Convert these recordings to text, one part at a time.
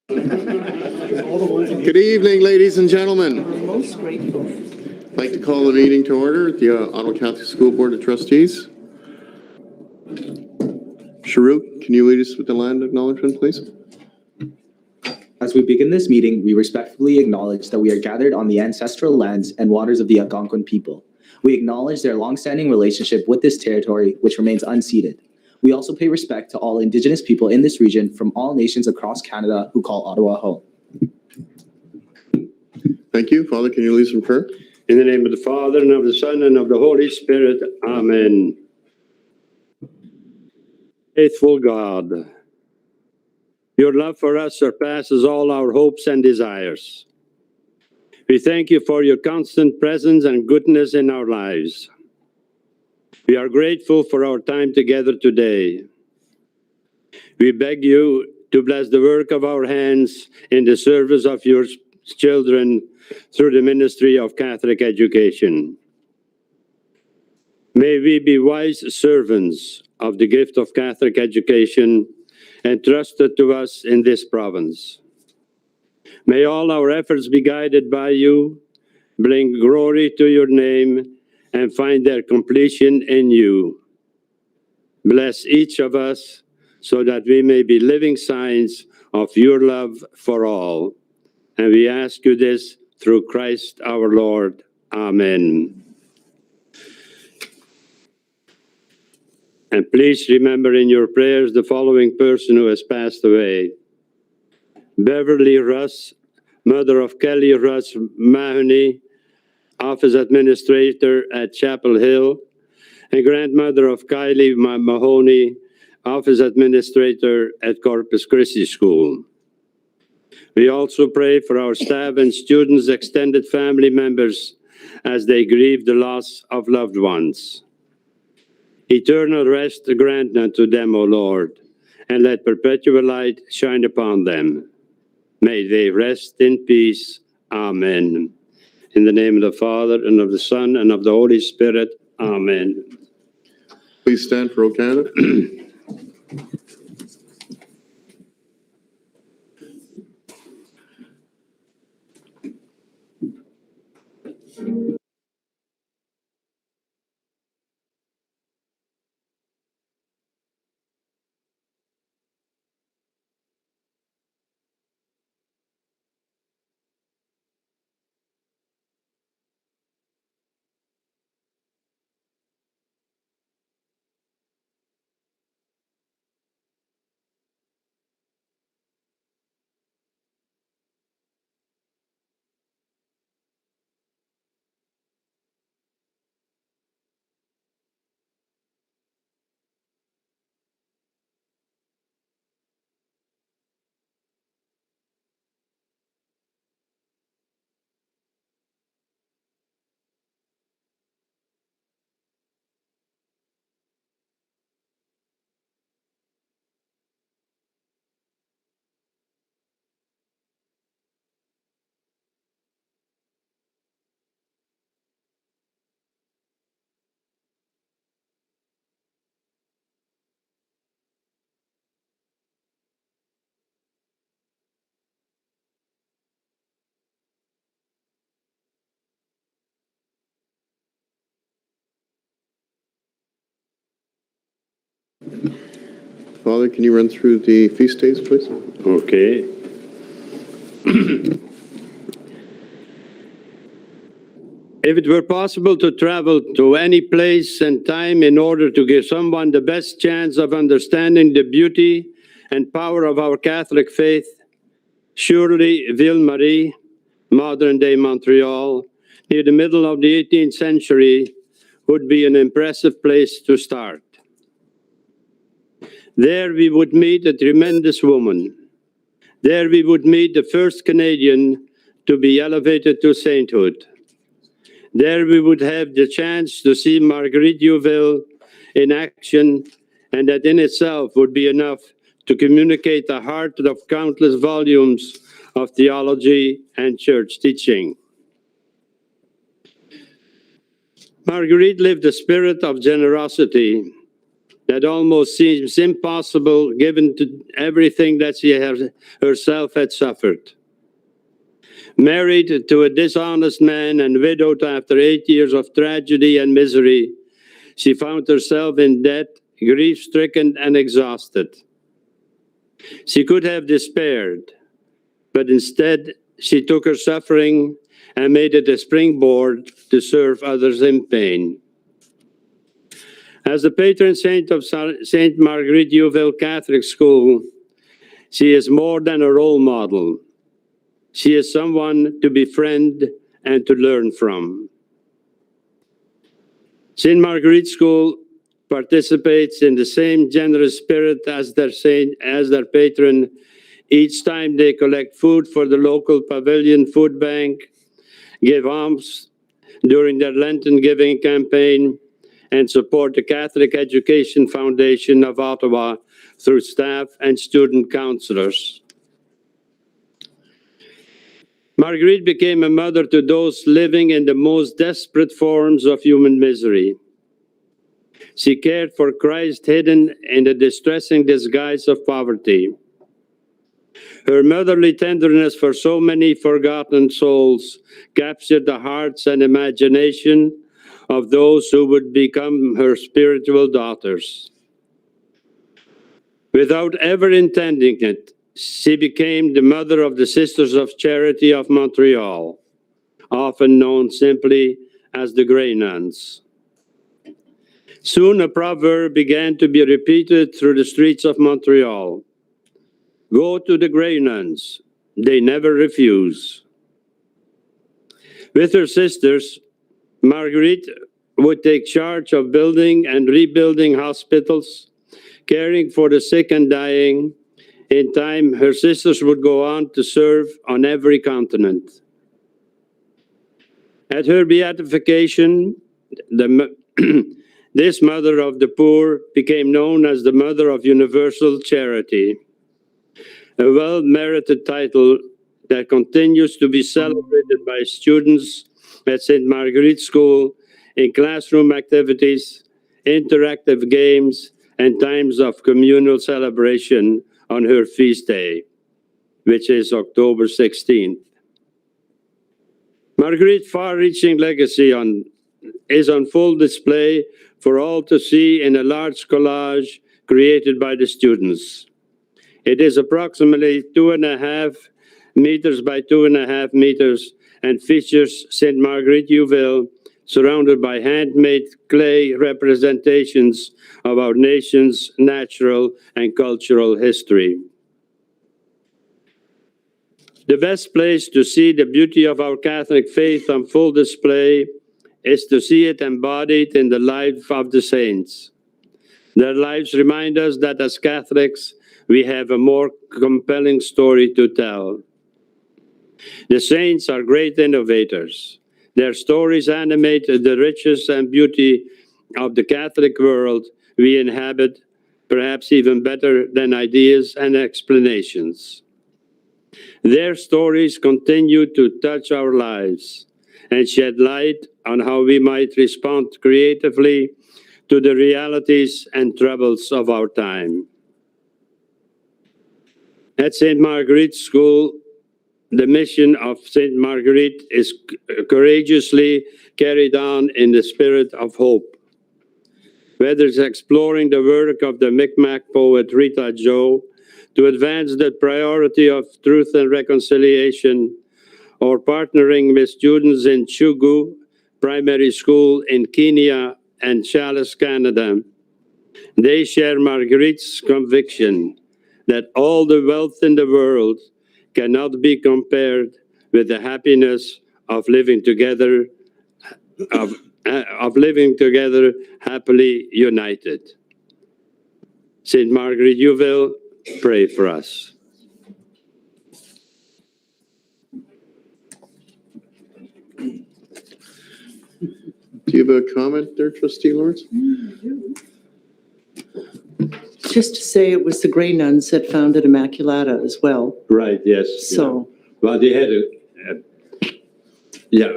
Good evening, ladies and gentlemen. I'd like to call the meeting to order at the Ottawa Catholic School Board of Trustees. Sharuk, can you lead us with the land acknowledgement, please? As we begin this meeting, we respectfully acknowledge that we are gathered on the ancestral lands and waters of the Algonquin people. We acknowledge their longstanding relationship with this territory, which remains unceded. We also pay respect to all Indigenous people in this region from all nations across Canada who call Ottawa home. Thank you. Father, can you lead us in prayer? In the name of the Father, and of the Son, and of the Holy Spirit. Amen. Faithful God, your love for us surpasses all our hopes and desires. We thank you for your constant presence and goodness in our lives. We are grateful for our time together today. We beg you to bless the work of our hands in the service of your children through the ministry of Catholic education. May we be wise servants of the gift of Catholic education entrusted to us in this province. May all our efforts be guided by you, bring glory to your name, and find their completion in you. Bless each of us so that we may be living signs of your love for all. And we ask you this through Christ our Lord. Amen. And please remember in your prayers the following person who has passed away. Beverly Russ, mother of Kelly Russ Mahoney, office administrator at Chapel Hill, and grandmother of Kylie Mahoney, office administrator at Corpus Christi School. We also pray for our staff and students' extended family members as they grieve the loss of loved ones. Eternal rest grant unto them, O Lord, and let perpetual light shine upon them. May they rest in peace. Amen. In the name of the Father, and of the Son, and of the Holy Spirit. Amen. Please stand for O Canada. Father, can you run through the feast days, please? Okay. If it were possible to travel to any place and time in order to give someone the best chance of understanding the beauty and power of our Catholic faith, surely Ville-Marie, modern-day Montreal, near the middle of the 18th century, would be an impressive place to start. There we would meet a tremendous woman. There we would meet the first Canadian to be elevated to sainthood. There we would have the chance to see Marguerite Youville in action, and that in itself would be enough to communicate the heart of countless volumes of theology and church teaching. Marguerite lived a spirit of generosity, that almost seems impossible given to everything that she herself had suffered. Married to a dishonest man and widowed after 8 years of tragedy and misery, she found herself in debt, grief-stricken and exhausted. She could have despaired, but instead she took her suffering and made it a springboard to serve others in pain. As the patron saint of St. Marguerite Youville Catholic School, she is more than a role model. She is someone to befriend and to learn from. St. Marguerite School participates in the same generous spirit as their patron each time they collect food for the local pavilion food bank, give alms during their Lenten giving campaign, and support the Catholic Education Foundation of Ottawa through staff and student counselors. Marguerite became a mother to those living in the most desperate forms of human misery. She cared for Christ hidden in the distressing disguise of poverty. Her motherly tenderness for so many forgotten souls captured the hearts and imagination of those who would become her spiritual daughters. Without ever intending it, she became the mother of the Sisters of Charity of Montreal, often known simply as the Grey Nuns. Soon a proverb began to be repeated through the streets of Montreal. Go to the Grey Nuns, they never refuse. With her sisters, Marguerite would take charge of building and rebuilding hospitals, caring for the sick and dying. In time, her sisters would go on to serve on every continent. At her beatification, this mother of the poor became known as the Mother of Universal Charity, a well-merited title that continues to be celebrated by students at St. Marguerite School in classroom activities, interactive games, and times of communal celebration on her feast day, which is October 16th. Marguerite's far-reaching legacy is on full display for all to see in a large collage created by the students. It is approximately 2.5 meters by 2.5 meters and features St. Marguerite Youville surrounded by handmade clay representations of our nation's natural and cultural history. The best place to see the beauty of our Catholic faith on full display is to see it embodied in the life of the saints. Their lives remind us that as Catholics, we have a more compelling story to tell. The saints are great innovators. Their stories animate the riches and beauty of the Catholic world we inhabit, perhaps even better than ideas and explanations. Their stories continue to touch our lives and shed light on how we might respond creatively to the realities and troubles of our time. At St. Marguerite School, the mission of St. Marguerite is courageously carried on in the spirit of hope. Whether it's exploring the work of the Mi'kmaq poet Rita Joe to advance the priority of truth and reconciliation, or partnering with students in Chugu Primary School in Kenya and Chalice, Canada, they share Marguerite's conviction that all the wealth in the world cannot be compared with the happiness of living together, happily united. St. Marguerite Youville, pray for us. Do you have a comment there, Trustee Lawrence? Just to say it was the Grey Nuns that founded Immaculata as well. Right, yes. So, Well, they had a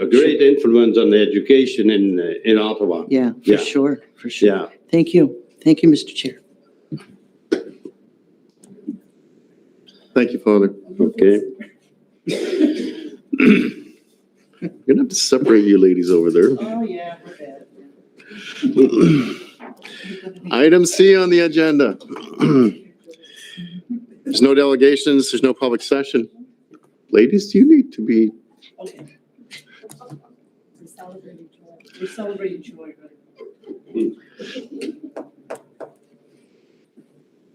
great influence on the education in Ottawa. yeah, for sure, for sure. Yeah. Thank you. Thank you, Mr. Chair. Thank you, Father. Okay. I'm gonna have to separate you ladies over there. Oh, yeah, we're bad. Item C on the agenda. There's no delegations, there's no public session. Ladies, you need to be, Okay. We're celebrating joy,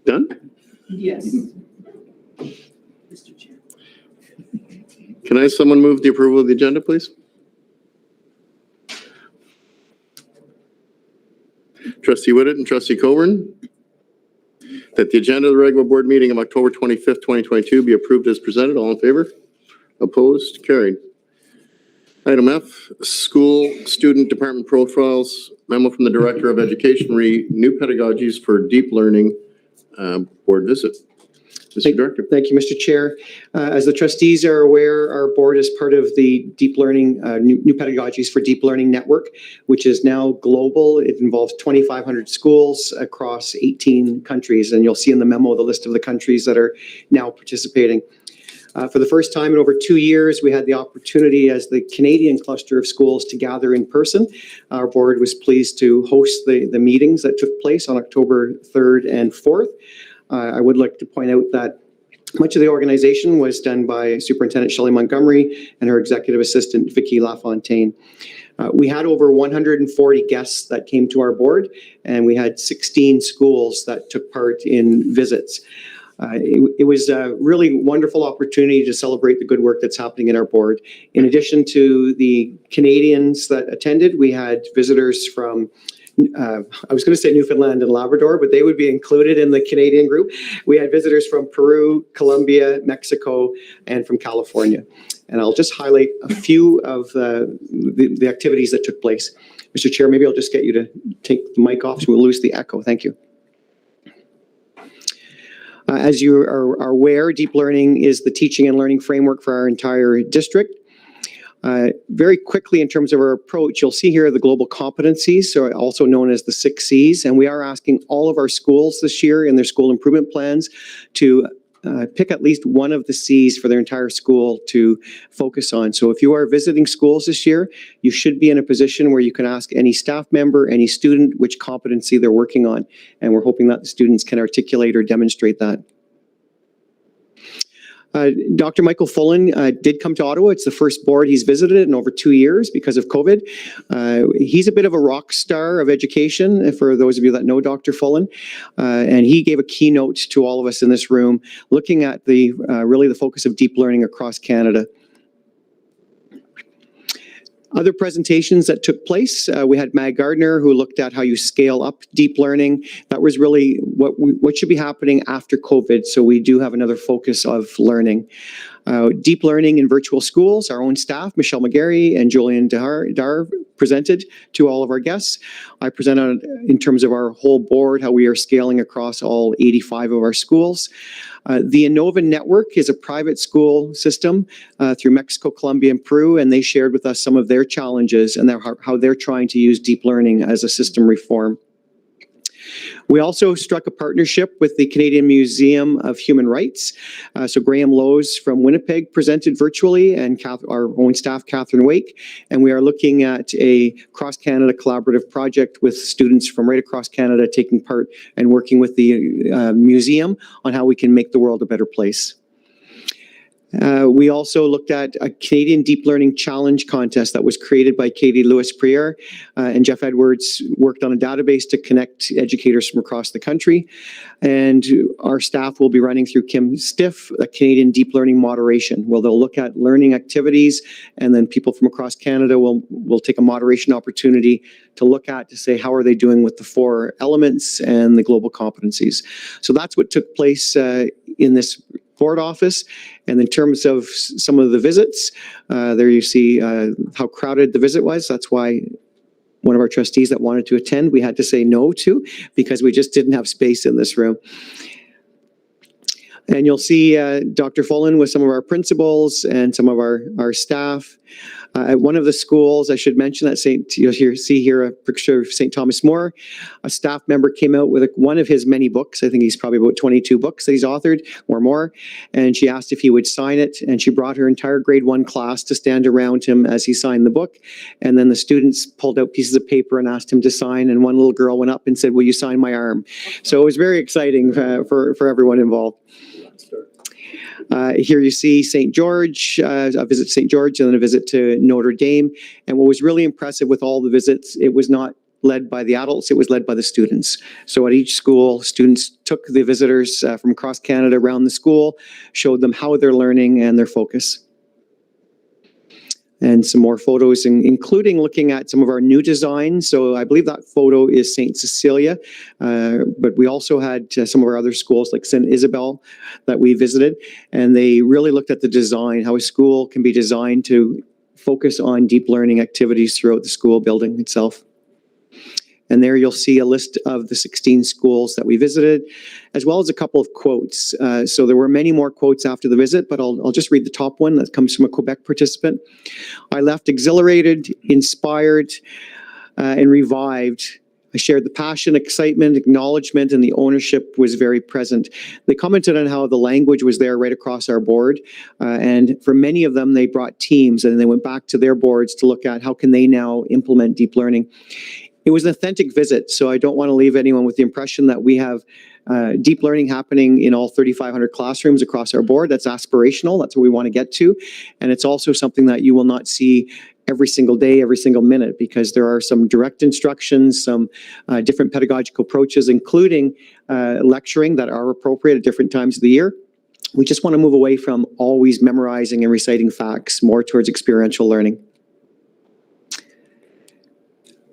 done? Yes. Mr. Chair. Can I have someone move the approval of the agenda, please? Trustee Whitted and Trustee Coburn, that the agenda of the regular board meeting of October 25th, 2022 be approved as presented. All in favor? Opposed? Carried. Item F, school student department profiles, memo from the Director of Education, new pedagogies for deep learning, board visit. Mr. Director. Thank you, Mr. Chair. As the trustees are aware, our board is part of the deep learning, new pedagogies for deep learning network, which is now global. It involves 2,500 schools across 18 countries, and you'll see in the memo the list of the countries that are now participating. For the first time in over 2 years, we had the opportunity as the Canadian cluster of schools to gather in person. Our board was pleased to host the meetings that took place on October 3rd and 4th. I would like to point out that much of the organization was done by Superintendent Shelley Montgomery and her executive assistant, Vicki LaFontaine. We had over 140 guests that came to our board, and we had 16 schools that took part in visits. It was a really wonderful opportunity to celebrate the good work that's happening in our board. In addition to the Canadians that attended, we had visitors from I was going to say Newfoundland and Labrador, but they would be included in the Canadian group. We had visitors from Peru, Colombia, Mexico, and from California. And I'll just highlight a few of the activities that took place. Mr. Chair, maybe I'll just get you to take the mic off so we'll lose the echo. Thank you. As you are aware, deep learning is the teaching and learning framework for our entire district. Very quickly, in terms of our approach, you'll see here the global competencies, so also known as the 6 Cs, and we are asking all of our schools this year in their school improvement plans to pick at least one of the Cs for their entire school to focus on. So if you are visiting schools this year, you should be in a position where you can ask any staff member, any student, which competency they're working on, and we're hoping that the students can articulate or demonstrate that. Dr. Michael Fullen did come to Ottawa. It's the first board he's visited in over 2 years because of COVID. He's a bit of a rock star of education, for those of you that know Dr. Fullen. And he gave a keynote to all of us in this room, looking at the really the focus of deep learning across Canada. Other presentations that took place, we had Mag Gardner, who looked at how you scale up deep learning. That was really what should be happening after COVID. So we do have another focus of learning. Deep learning in virtual schools, our own staff, Michelle McGarry and Julian Dar presented to all of our guests. I presented in terms of our whole board, how we are scaling across all 85 of our schools. The Innova Network is a private school system through Mexico, Colombia, and Peru, and they shared with us some of their challenges and how they're trying to use deep learning as a system reform. We also struck a partnership with the Canadian Museum of Human Rights. So Graham Lowes from Winnipeg presented virtually, and our own staff, Catherine Wake. And we are looking at a cross-Canada collaborative project with students from right across Canada taking part and working with the museum on how we can make the world a better place. We also looked at a Canadian Deep Learning Challenge contest that was created by Katie Lewis-Priere, and Jeff Edwards worked on a database to connect educators from across the country. And our staff will be running through Kim Stiff, a Canadian Deep Learning Moderation, where they'll look at learning activities, and then people from across Canada will take a moderation opportunity to look at to say how are they doing with the 4 elements and the global competencies. So that's what took place in this board office. And in terms of some of the visits, there you see how crowded the visit was. That's why one of our trustees that wanted to attend, we had to say no to, because we just didn't have space in this room. And you'll see Dr. Fullen with some of our principals and some of our staff. At one of the schools, I should mention that you'll see here a picture of St. Thomas More. A staff member came out with one of his many books. I think he's probably about 22 books that he's authored or more. And she asked if he would sign it. And she brought her entire grade 1 class to stand around him as he signed the book. And then the students pulled out pieces of paper and asked him to sign. And one little girl went up and said, "Will you sign my arm?" So it was very exciting for everyone involved. Here you see St. George, a visit to St. George, and then a visit to Notre Dame. And what was really impressive with all the visits, it was not led by the adults, it was led by the students. So at each school, students took the visitors from across Canada around the school, showed them how they're learning and their focus. And some more photos, including looking at some of our new designs. So I believe that photo is St. Cecilia, but we also had some of our other schools like St. Isabel that we visited, and they really looked at the design, how a school can be designed to focus on deep learning activities throughout the school building itself. And there you'll see a list of the 16 schools that we visited, as well as a couple of quotes. So there were many more quotes after the visit, but I'll just read the top one that comes from a Quebec participant. "I left exhilarated, inspired, and revived. I shared the passion, excitement, acknowledgement, and the ownership was very present." They commented on how the language was there right across our board. And for many of them, they brought teams and they went back to their boards to look at how can they now implement deep learning. It was an authentic visit, so I don't want to leave anyone with the impression that we have deep learning happening in all 3,500 classrooms across our board. That's aspirational. That's what we want to get to. And it's also something that you will not see every single day, every single minute, because there are some direct instructions, some different pedagogical approaches, including lecturing that are appropriate at different times of the year. We just want to move away from always memorizing and reciting facts, more towards experiential learning.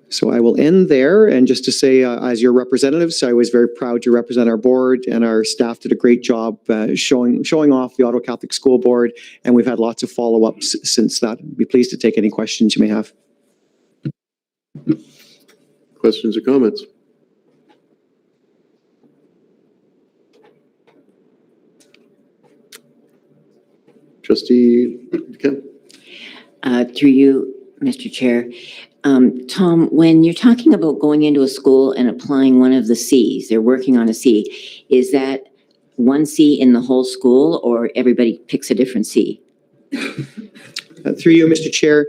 So I will end there, and just to say, as your representatives, I was very proud to represent our board, and our staff did a great job showing off the Ottawa Catholic School Board, and we've had lots of follow-ups since that. I'd be pleased to take any questions you may have. Questions or comments? Trustee Kemp? Through you, Mr. Chair. Tom, when you're talking about going into a school and applying one of the Cs, they're working on a C, is that one C in the whole school, or everybody picks a different C? Through you, Mr. Chair,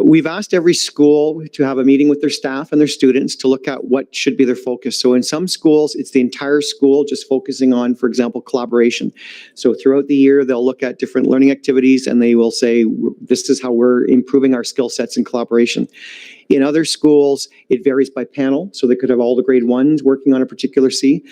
we've asked every school to have a meeting with their staff and their students to look at what should be their focus. So in some schools, it's the entire school just focusing on, for example, collaboration. So throughout the year, they'll look at different learning activities and they will say, this is how we're improving our skill sets in collaboration. In other schools, it varies by panel, so they could have all the grade 1s working on a particular C.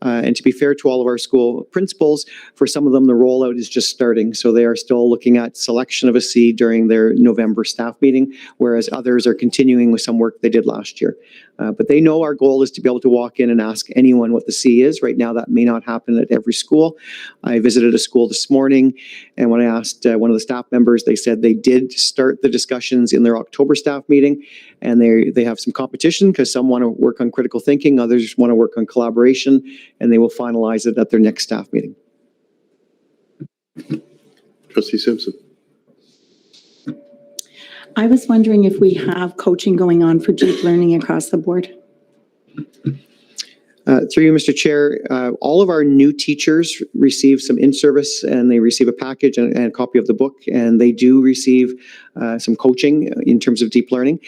And to be fair to all of our school principals, for some of them, the rollout is just starting. So they are still looking at selection of a C during their November staff meeting, whereas others are continuing with some work they did last year. But they know our goal is to be able to walk in and ask anyone what the C is. Right now, that may not happen at every school. I visited a school this morning, and when I asked one of the staff members, they said they did start the discussions in their October staff meeting, and they have some competition because some want to work on critical thinking, others want to work on collaboration, and they will finalize it at their next staff meeting. Trustee Simpson? I was wondering if we have coaching going on for deep learning across the board. Through you, Mr. Chair, all of our new teachers receive some in-service, and they receive a package and a copy of the book, and they do receive some coaching in terms of deep learning.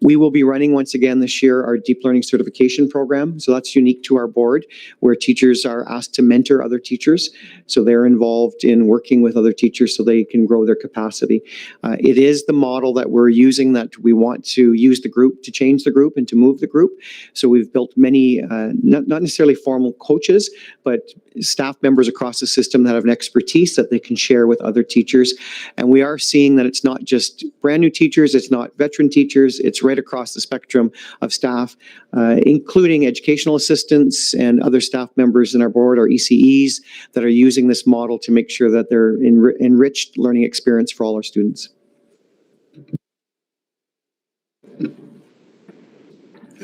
We will be running once again this year our deep learning certification program. So that's unique to our board, where teachers are asked to mentor other teachers. So they're involved in working with other teachers so they can grow their capacity. It is the model that we're using, that we want to use the group to change the group and to move the group. So we've built many, not necessarily formal coaches, but staff members across the system that have an expertise that they can share with other teachers. And we are seeing that it's not just brand new teachers, it's not veteran teachers, it's right across the spectrum of staff, including educational assistants and other staff members in our board, our ECEs, that are using this model to make sure that they're enriched learning experience for all our students.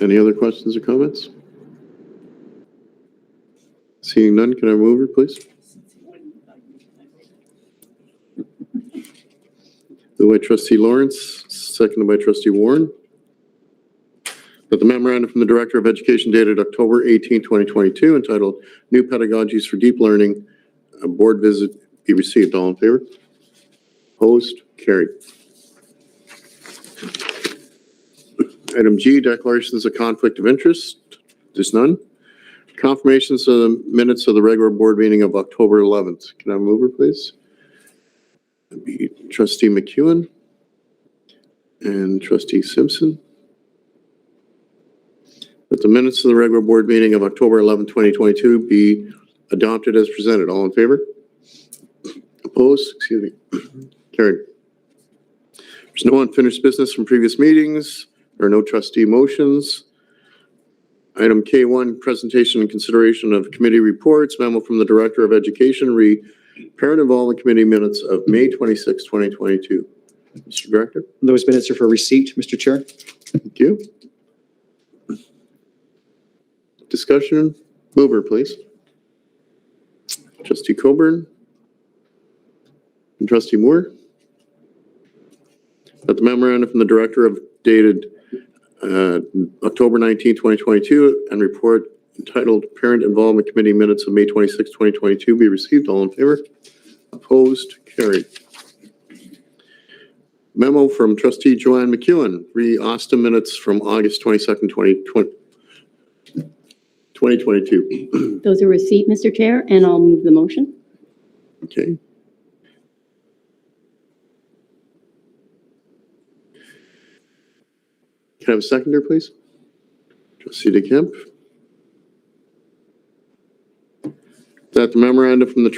Any other questions or comments? Seeing none, can I move it, please? Moved by trustee Lawrence, seconded by trustee Warren. That the memorandum from the Director of Education dated October 18, 2022, entitled New Pedagogies for Deep Learning, a board visit be received. All in favor? Opposed? Carried. Item G, declarations of conflict of interest. There's none. Confirmations of the minutes of the regular board meeting of October 11th. Can I have a mover, please? That'd be trustee McEwen and trustee Simpson. That the minutes of the regular board meeting of October 11, 2022 be adopted as presented. All in favor? Opposed? Excuse me. Carried. There's no unfinished business from previous meetings. There are no trustee motions. Item K1, presentation and consideration of committee reports. Memo from the Director of Education, Parent Involvement Committee minutes of May 26, 2022. Mr. Director? Those minutes are for receipt, Mr. Chair. Thank you. Discussion? Mover, please. Trustee Coburn? And trustee Moore? That the memorandum from the Director of dated October 19, 2022 and report entitled Parent Involvement Committee minutes of May 26, 2022 be received. All in favor? Opposed? Carried. Memo from trustee Joanne McEwen, Austin minutes from August 22nd, 2022. Those are receipt, Mr. Chair, and I'll move the motion. Okay. Can I have a seconder, please? Trustee DeKemp. That the memorandum from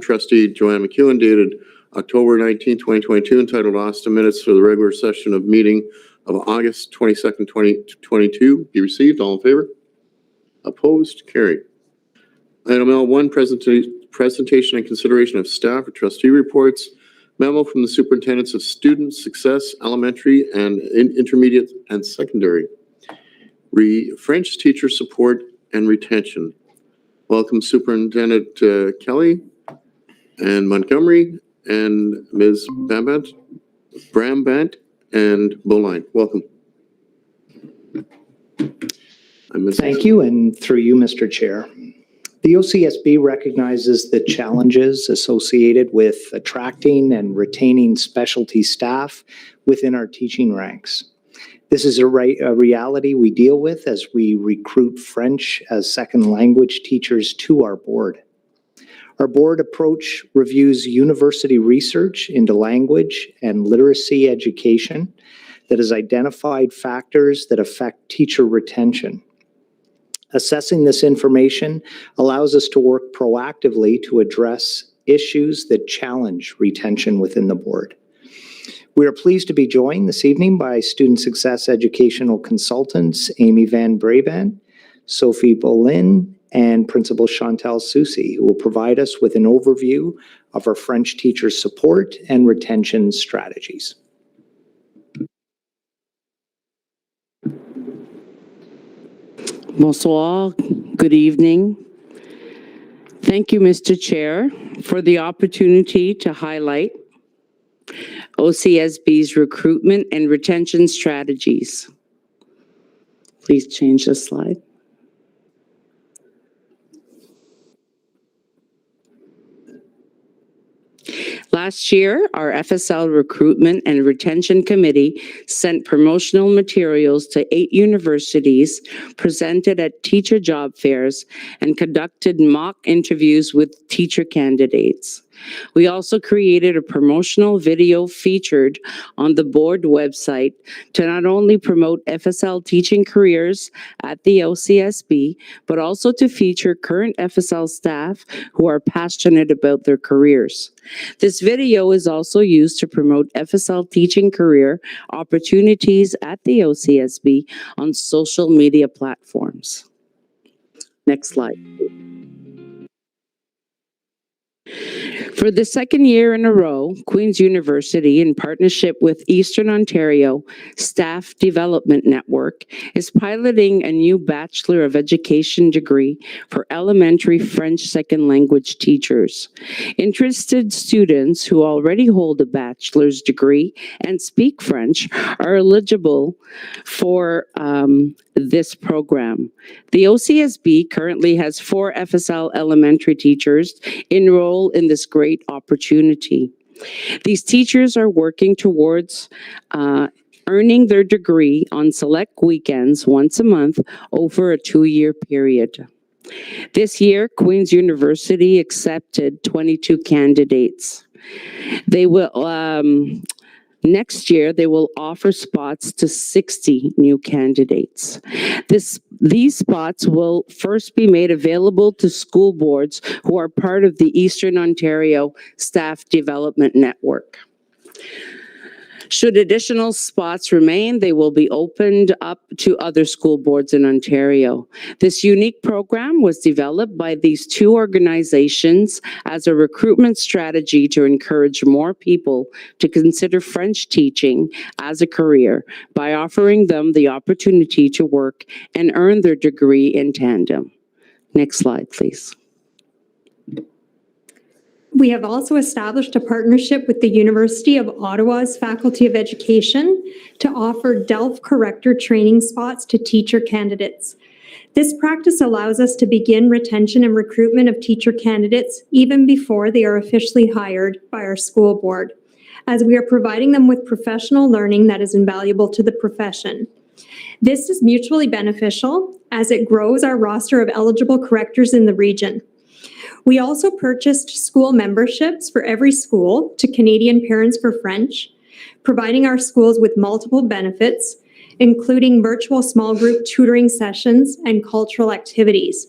trustee Joanne McEwen dated October 19, 2022, entitled Austin Minutes for the regular session of meeting of August 22nd, 2022 be received. All in favor? Opposed? Carried. Item L1, presentation and consideration of staff or trustee reports. Memo from the superintendents of student success, elementary and intermediate and secondary. French teacher support and retention. Welcome Superintendent Kelly and Montgomery and Ms. Brambant and Boline. Welcome. Thank you, and through you, Mr. Chair. The OCSB recognizes the challenges associated with attracting and retaining specialty staff within our teaching ranks. This is a reality we deal with as we recruit French as second language teachers to our board. Our board approach reviews university research into language and literacy education that has identified factors that affect teacher retention. Assessing this information allows us to work proactively to address issues that challenge retention within the board. We are pleased to be joined this evening by Student Success Educational Consultants Amy Van Brabant, Sophie Bolin, and Principal Chantal Soucy, who will provide us with an overview of our French teacher support and retention strategies. Bonsoir, good evening. Thank you, Mr. Chair, for the opportunity to highlight OCSB's recruitment and retention strategies. Please change the slide. Last year, our FSL Recruitment and Retention Committee sent promotional materials to 8 universities, presented at teacher job fairs, and conducted mock interviews with teacher candidates. We also created a promotional video featured on the board website to not only promote FSL teaching careers at the OCSB, but also to feature current FSL staff who are passionate about their careers. This video is also used to promote FSL teaching career opportunities at the OCSB on social media platforms. Next slide. For the second year in a row, Queen's University, in partnership with Eastern Ontario Staff Development Network, is piloting a new Bachelor of Education degree for elementary French second language teachers. Interested students who already hold a bachelor's degree and speak French are eligible for this program. The OCSB currently has 4 FSL elementary teachers enroll in this great opportunity. These teachers are working towards earning their degree on select weekends once a month over a 2-year period. This year, Queen's University accepted 22 candidates. They will next year, they will offer spots to 60 new candidates. These spots will first be made available to school boards who are part of the Eastern Ontario Staff Development Network. Should additional spots remain, they will be opened up to other school boards in Ontario. This unique program was developed by these 2 organizations as a recruitment strategy to encourage more people to consider French teaching as a career by offering them the opportunity to work and earn their degree in tandem. Next slide, please. We have also established a partnership with the University of Ottawa's Faculty of Education to offer DELF corrector training spots to teacher candidates. This practice allows us to begin retention and recruitment of teacher candidates even before they are officially hired by our school board, as we are providing them with professional learning that is invaluable to the profession. This is mutually beneficial as it grows our roster of eligible correctors in the region. We also purchased school memberships for every school to Canadian Parents for French, providing our schools with multiple benefits, including virtual small group tutoring sessions and cultural activities.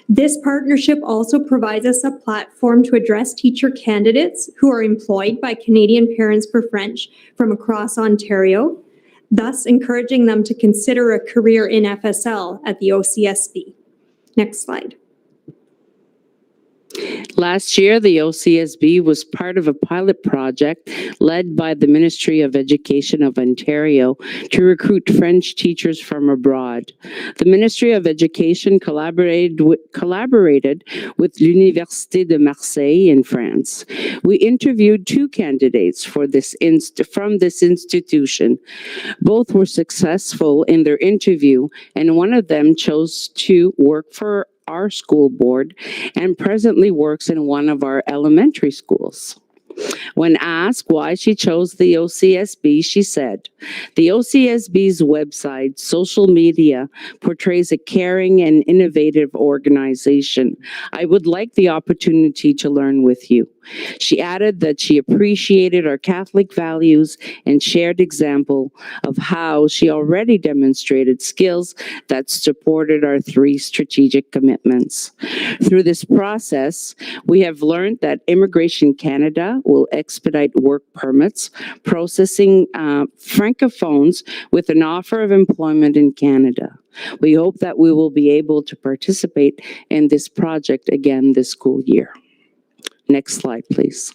This partnership also provides us a platform to address teacher candidates who are employed by Canadian Parents for French from across Ontario, thus encouraging them to consider a career in FSL at the OCSB. Next slide. Last year, the OCSB was part of a pilot project led by the Ministry of Education of Ontario to recruit French teachers from abroad. The Ministry of Education collaborated with l'Université de Marseille in France. We interviewed 2 candidates from this institution. Both were successful in their interview, and one of them chose to work for our school board and presently works in one of our elementary schools. When asked why she chose the OCSB, she said, "The OCSB's website, social media, portrays a caring and innovative organization. I would like the opportunity to learn with you." She added that she appreciated our Catholic values and shared example of how she already demonstrated skills that supported our 3 strategic commitments. Through this process, we have learned that Immigration Canada will expedite work permits, processing francophones with an offer of employment in Canada. We hope that we will be able to participate in this project again this school year. Next slide, please.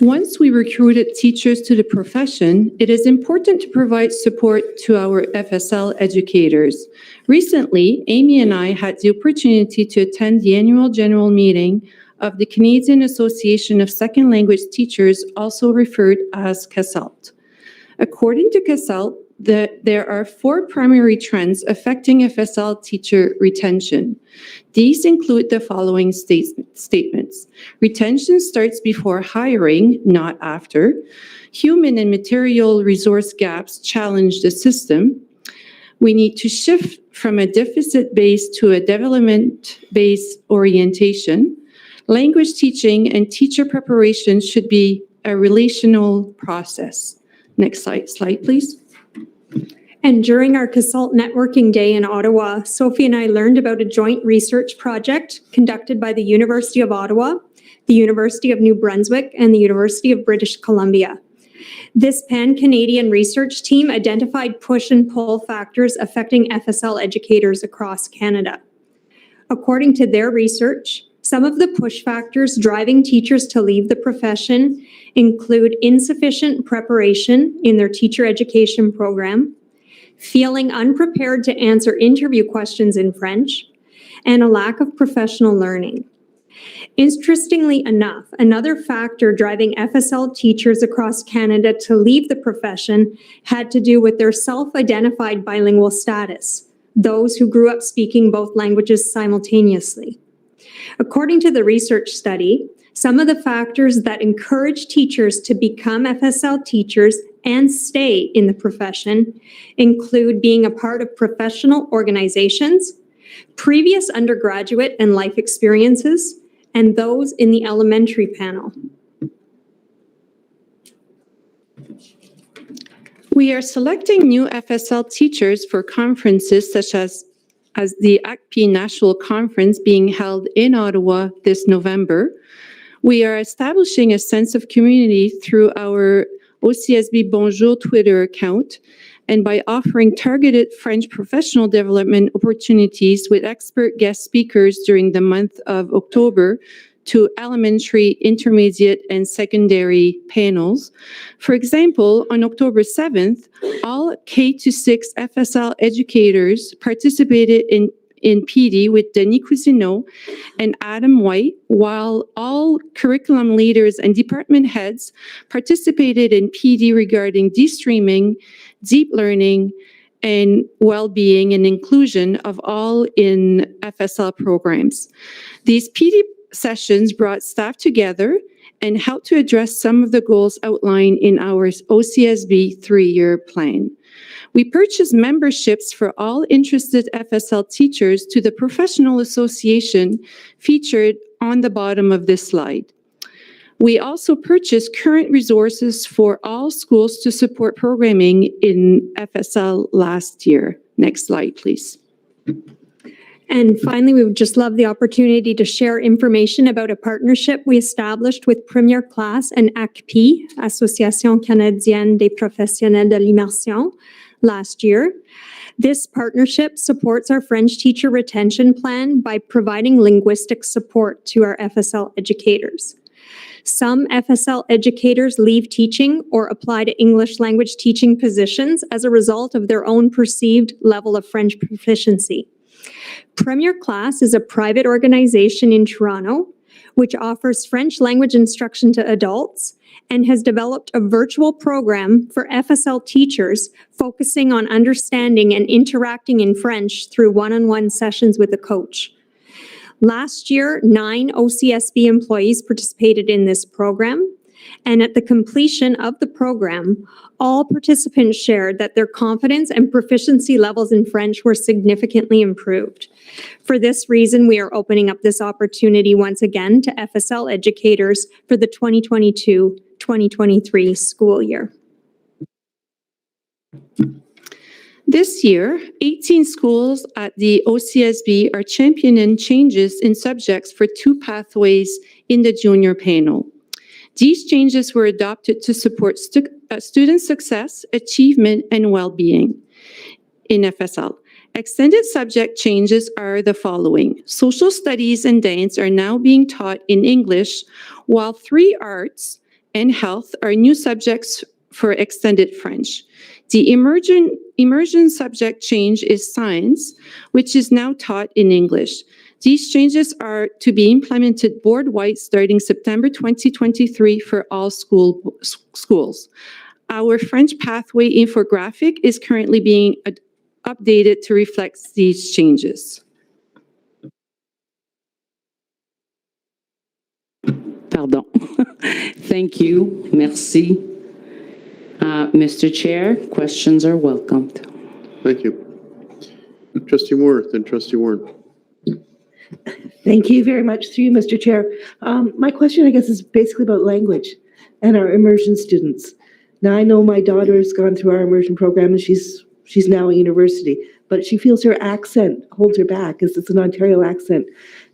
Once we recruited teachers to the profession, it is important to provide support to our FSL educators. Recently, Amy and I had the opportunity to attend the annual general meeting of the Canadian Association of Second Language Teachers, also referred as CASALT. According to CASALT, there are 4 primary trends affecting FSL teacher retention. These include the following statements. Retention starts before hiring, not after. Human and material resource gaps challenge the system. We need to shift from a deficit-based to a development-based orientation. Language teaching and teacher preparation should be a relational process. Next slide, please. And during our CASALT Networking Day in Ottawa, Sophie and I learned about a joint research project conducted by the University of Ottawa, the University of New Brunswick, and the University of British Columbia. This pan-Canadian research team identified push and pull factors affecting FSL educators across Canada. According to their research, Some of the push factors driving teachers to leave the profession include insufficient preparation in their teacher education program, feeling unprepared to answer interview questions in French, and a lack of professional learning. Interestingly enough, another factor driving FSL teachers across Canada to leave the profession had to do with their self-identified bilingual status, those who grew up speaking both languages simultaneously. According to the research study, some of the factors that encourage teachers to become FSL teachers and stay in the profession include being a part of professional organizations, previous undergraduate and life experiences, and those in the elementary panel. We are selecting new FSL teachers for conferences such as the ACPI National Conference being held in Ottawa this November. We are establishing a sense of community through our OCSB Bonjour Twitter account and by offering targeted French professional development opportunities with expert guest speakers during the month of October to elementary, intermediate, and secondary panels. For example, on October 7th, all K-6 FSL educators participated in PD with Denis Cousineau and Adam White, while all curriculum leaders and department heads participated in PD regarding de-streaming, deep learning, and well-being and inclusion of all in FSL programs. These PD sessions brought staff together and helped to address some of the goals outlined in our OCSB 3-year plan. We purchased memberships for all interested FSL teachers to the professional association featured on the bottom of this slide. We also purchased current resources for all schools to support programming in FSL last year. Next slide, please. And finally, we would just love the opportunity to share information about a partnership we established with Première Classe and ACPI, Association Canadienne des Professionnels de l'Immersion, last year. This partnership supports our French teacher retention plan by providing linguistic support to our FSL educators. Some FSL educators leave teaching or apply to English language teaching positions as a result of their own perceived level of French proficiency. Première Classe is a private organization in Toronto which offers French language instruction to adults and has developed a virtual program for FSL teachers focusing on understanding and interacting in French through one-on-one sessions with a coach. Last year, 9 OCSB employees participated in this program, and at the completion of the program, all participants shared that their confidence and proficiency levels in French were significantly improved. For this reason, we are opening up this opportunity once again to FSL educators for the 2022-2023 school year. This year, 18 schools at the OCSB are championing changes in subjects for 2 pathways in the junior panel. These changes were adopted to support student success, achievement, and well-being in FSL. Extended subject changes are the following. Social studies and dance are now being taught in English, while 3 arts and health are new subjects for extended French. The immersion subject change is science, which is now taught in English. These changes are to be implemented board-wide starting September 2023 for all schools. Our French pathway infographic is currently being updated to reflect these changes. Pardon. Thank you. Merci. Mr. Chair, questions are welcomed. Thank you. Trustee Moore, then Trustee Warren. Thank you very much through you, Mr. Chair. My question, I guess, is basically about language and our immersion students. Now, I know my daughter has gone through our immersion program and she's now at university, but she feels her accent holds her back because it's an Ontario accent.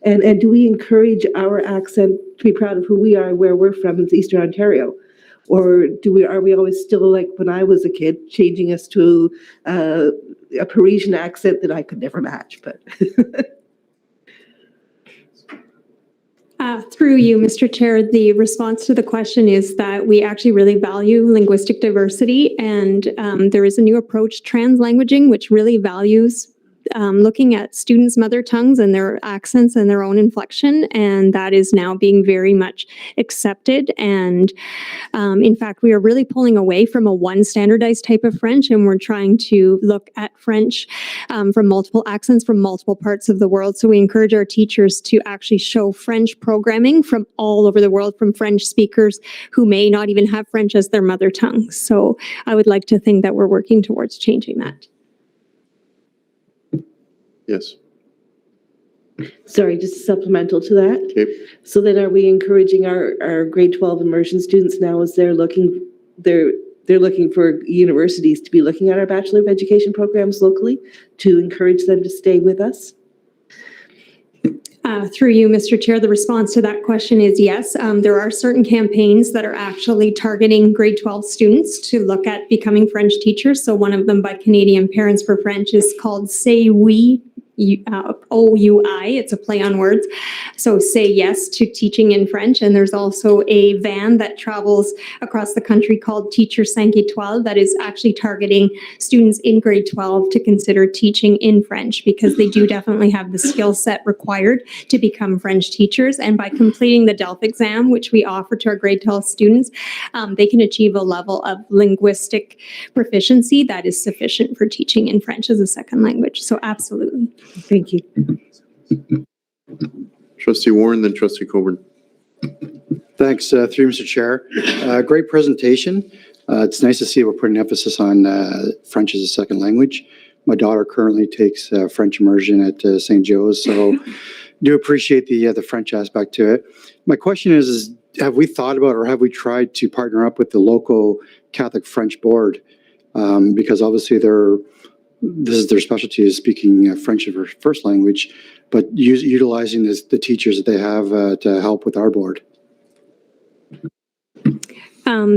And do we encourage our accent to be proud of who we are, where we're from, it's Eastern Ontario? Or are we always still like when I was a kid, changing us to a Parisian accent that I could never match? But Through you, Mr. Chair, the response to the question is that we actually really value linguistic diversity, and there is a new approach, translanguaging, which really values looking at students' mother tongues and their accents and their own inflection, and that is now being very much accepted. And in fact, we are really pulling away from a one standardized type of French, and we're trying to look at French from multiple accents from multiple parts of the world. So we encourage our teachers to actually show French programming from all over the world, from French speakers who may not even have French as their mother tongue. So I would like to think that we're working towards changing that. Yes. Sorry, just supplemental to that. Okay. So then are we encouraging our grade 12 immersion students now as they're looking for universities to be looking at our Bachelor of Education programs locally to encourage them to stay with us? Through you, Mr. Chair, the response to that question is yes. There are certain campaigns that are actually targeting grade 12 students to look at becoming French teachers. So one of them by Canadian Parents for French is called Say Oui, OUI, it's a play on words. So say yes to teaching in French. And there's also a van that travels across the country called Teacher 5 Étoiles that is actually targeting students in grade 12 to consider teaching in French, because they do definitely have the skill set required to become French teachers. And by completing the DELF exam, which we offer to our grade 12 students, they can achieve a level of linguistic proficiency that is sufficient for teaching in French as a second language. So absolutely. Thank you. Trustee Warren, then Trustee Coburn. Thanks, through Mr. Chair. Great presentation. It's nice to see we're putting emphasis on French as a second language. My daughter currently takes French immersion at St. Joe's, so do appreciate the French aspect to it. My question is have we thought about or have we tried to partner up with the local Catholic French board? Because obviously this is their specialty, is speaking French as their first language, but utilizing the teachers that they have to help with our board.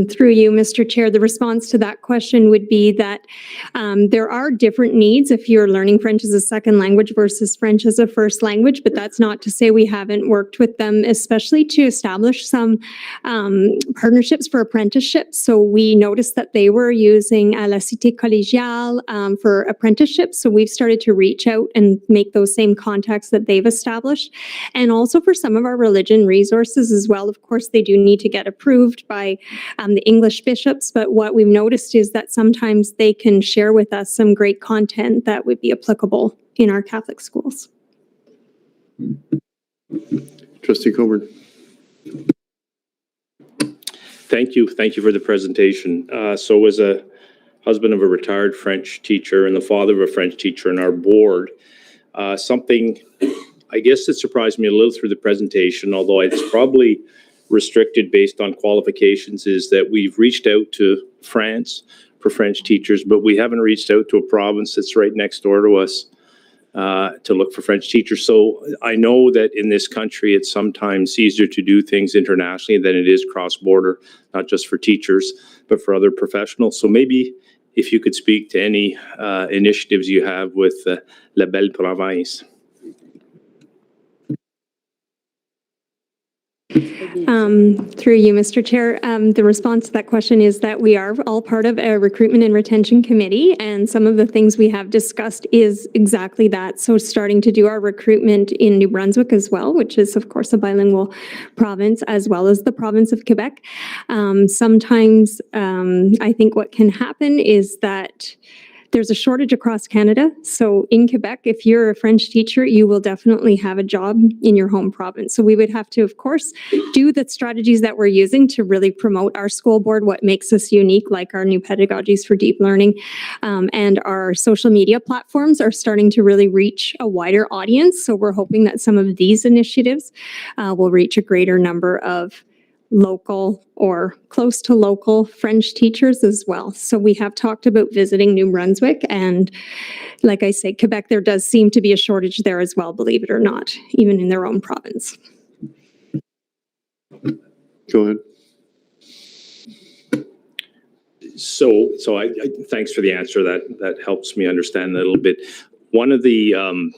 Through you, Mr. Chair, the response to that question would be that there are different needs if you're learning French as a second language versus French as a first language, but that's not to say we haven't worked with them, especially to establish some partnerships for apprenticeships. So we noticed that they were using La Cité Collégiale for apprenticeships. So we've started to reach out and make those same contacts that they've established. And also for some of our religion resources as well. Of course, they do need to get approved by the English bishops, but what we've noticed is that sometimes they can share with us some great content that would be applicable in our Catholic schools. Trustee Coburn. Thank you. Thank you for the presentation. So as a husband of a retired French teacher and the father of a French teacher in our board, something I guess that surprised me a little through the presentation, although it's probably restricted based on qualifications, is that we've reached out to France for French teachers, but we haven't reached out to a province that's right next door to us to look for French teachers. So I know that in this country, it's sometimes easier to do things internationally than it is cross-border, not just for teachers, but for other professionals. So maybe if you could speak to any initiatives you have with La Belle Province. Through you, Mr. Chair, the response to that question is that we are all part of a recruitment and retention committee, and some of the things we have discussed is exactly that. So starting to do our recruitment in New Brunswick as well, which is of course a bilingual province, as well as the province of Quebec. Sometimes I think what can happen is that there's a shortage across Canada. So in Quebec, if you're a French teacher, you will definitely have a job in your home province. So we would have to, of course, do the strategies that we're using to really promote our school board, what makes us unique, like our new pedagogies for deep learning. And our social media platforms are starting to really reach a wider audience. So we're hoping that some of these initiatives will reach a greater number of local or close to local French teachers as well. So we have talked about visiting New Brunswick, and like I say, Quebec, there does seem to be a shortage there as well, believe it or not, even in their own province. Go ahead. So I thanks for the answer. That helps me understand that a little bit. One of the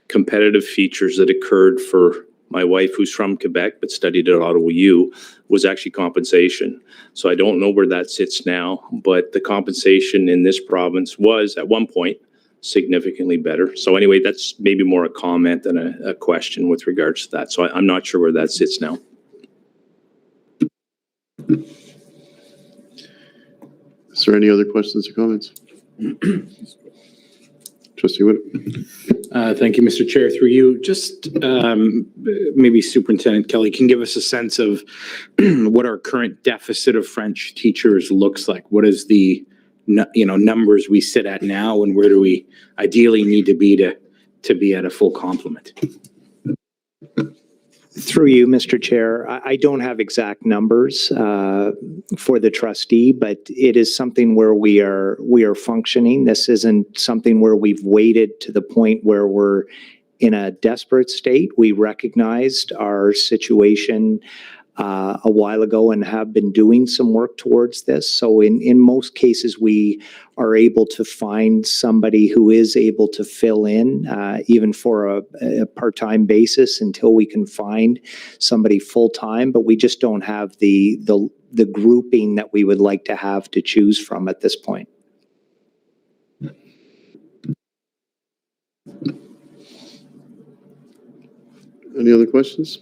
competitive features that occurred for my wife, who's from Quebec but studied at Ottawa U, was actually compensation. So I don't know where that sits now, but the compensation in this province was at one point significantly better. So anyway, that's maybe more a comment than a question with regards to that. So I'm not sure where that sits now. Is there any other questions or comments? Trustee Wood. Thank you, Mr. Chair. Through you, just maybe Superintendent Kelly can give us a sense of what our current deficit of French teachers looks like. What is the numbers we sit at now, and where do we ideally need to be at a full complement? Through you, Mr. Chair, I don't have exact numbers for the trustee, but it is something where we are functioning. This isn't something where we've waited to the point where we're in a desperate state. We recognized our situation a while ago and have been doing some work towards this. So in most cases, we are able to find somebody who is able to fill in, even for a part-time basis until we can find somebody full-time, but we just don't have the grouping that we would like to have to choose from at this point. Any other questions?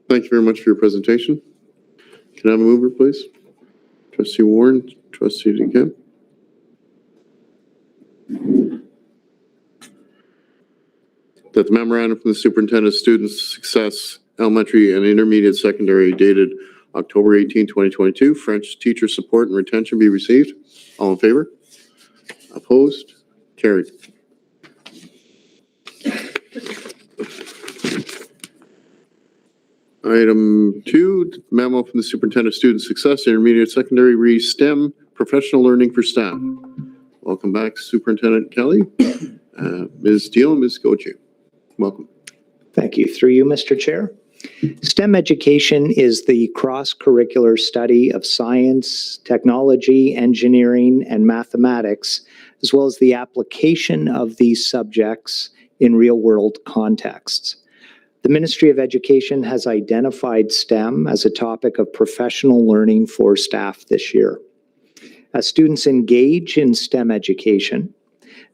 Thank you very much for your presentation. Can I have a mover, please? Trustee Warren, Trustee DeKemp. That the memorandum from the Superintendent of Student Success, Elementary and Intermediate Secondary, dated October 18, 2022, French teacher support and retention be received. All in favor? Opposed? Carried. Item 2, memo from the Superintendent of Student Success, Intermediate Secondary, STEM, Professional Learning for Staff. Welcome back, Superintendent Kelly. Ms. Deal and Ms. Goche. Welcome. Thank you. Through you, Mr. Chair. STEM education is the cross-curricular study of science, technology, engineering, and mathematics, as well as the application of these subjects in real-world contexts. The Ministry of Education has identified STEM as a topic of professional learning for staff this year. As students engage in STEM education,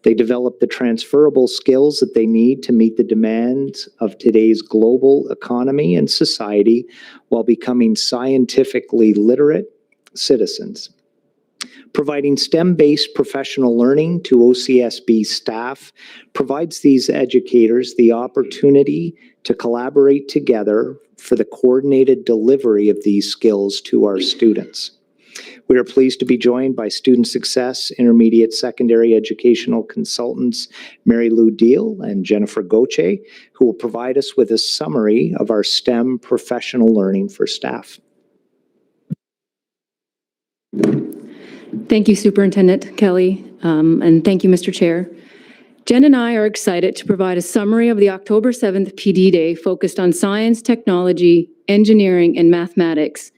they develop the transferable skills that they need to meet the demands of today's global economy and society while becoming scientifically literate citizens. Providing STEM-based professional learning to OCSB staff provides these educators the opportunity to collaborate together for the coordinated delivery of these skills to our students. We are pleased to be joined by Student Success Intermediate Secondary Educational Consultants Mary Lou Deal and Jennifer Goche, who will provide us with a summary of our STEM professional learning for staff. Thank you, Superintendent Kelly, and thank you, Mr. Chair. Jen and I are excited to provide a summary of the October 7th PD Day focused on science, technology, engineering, and mathematics.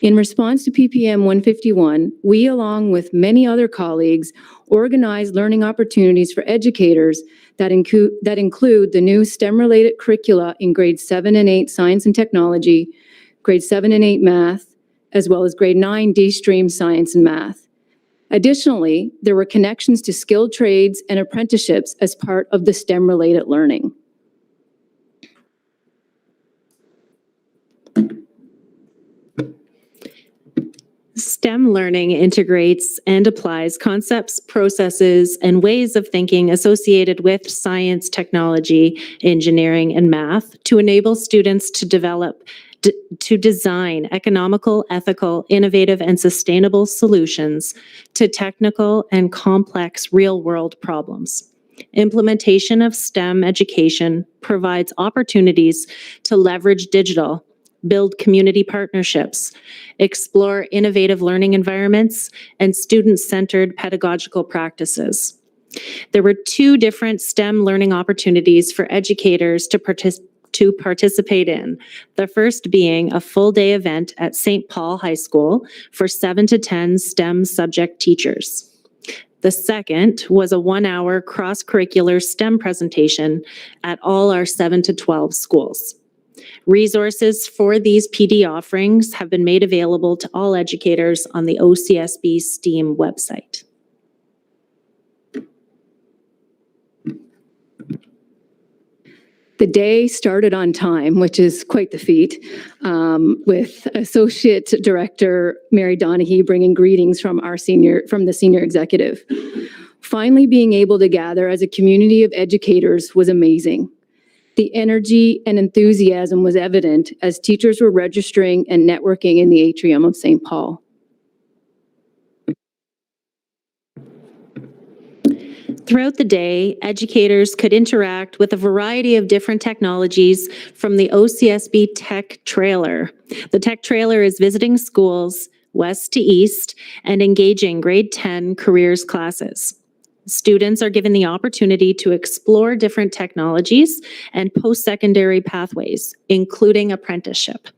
In response to PPM 151, we, along with many other colleagues, organized learning opportunities for educators that include the new STEM-related curricula in grades 7 and 8 science and technology, grade 7 and 8 math, as well as grade 9 D-stream science and math. Additionally, there were connections to skilled trades and apprenticeships as part of the STEM-related learning. STEM learning integrates and applies concepts, processes, and ways of thinking associated with science, technology, engineering, and math to enable students to design economical, ethical, innovative, and sustainable solutions to technical and complex real-world problems. Implementation of STEM education provides opportunities to leverage digital, build community partnerships, explore innovative learning environments, and student-centered pedagogical practices. There were 2 different STEM learning opportunities for educators to participate in, the first being a full-day event at St. Paul High School for 7 to 10 STEM subject teachers. The second was a 1-hour cross-curricular STEM presentation at all our 7 to 12 schools. Resources for these PD offerings have been made available to all educators on the OCSB STEAM website. The day started on time, which is quite the feat, with Associate Director Mary Donahue bringing greetings from the senior executive. Finally being able to gather as a community of educators was amazing. The energy and enthusiasm was evident as teachers were registering and networking in the atrium of St. Paul. Throughout the day, educators could interact with a variety of different technologies from the OCSB Tech Trailer. The Tech Trailer is visiting schools west to east and engaging grade 10 careers classes. Students are given the opportunity to explore different technologies and post-secondary pathways, including apprenticeship.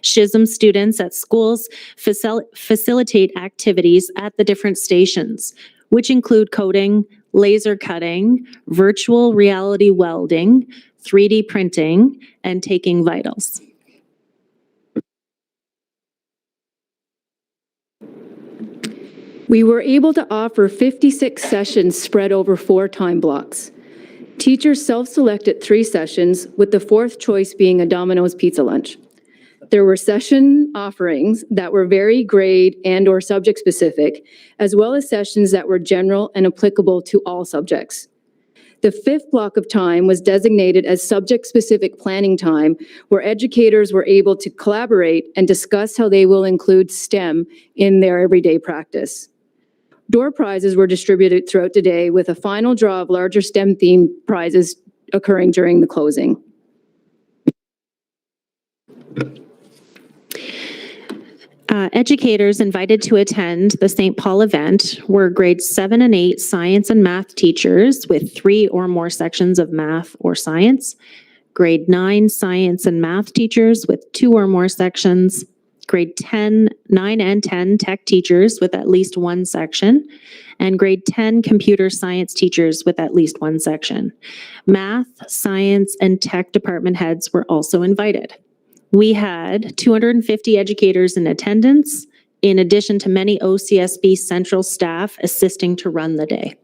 SHISM students at schools facilitate activities at the different stations, which include coding, laser cutting, virtual reality welding, 3D printing, and taking vitals. We were able to offer 56 sessions spread over 4 time blocks. Teachers self-selected 3 sessions, with the 4th choice being a Domino's pizza lunch. There were session offerings that were very grade and or subject specific, as well as sessions that were general and applicable to all subjects. The 5th block of time was designated as subject-specific planning time, where educators were able to collaborate and discuss how they will include STEM in their everyday practice. Door prizes were distributed throughout the day, with a final draw of larger STEM-themed prizes occurring during the closing. Educators invited to attend the St. Paul event were grades 7 and 8 science and math teachers with 3 or more sections of math or science, grade 9 science and math teachers with 2 or more sections, grade 9 and 10 tech teachers with at least 1 section, and grade 10 computer science teachers with at least 1 section. Math, science, and tech department heads were also invited. We had 250 educators in attendance, in addition to many OCSB central staff assisting to run the day.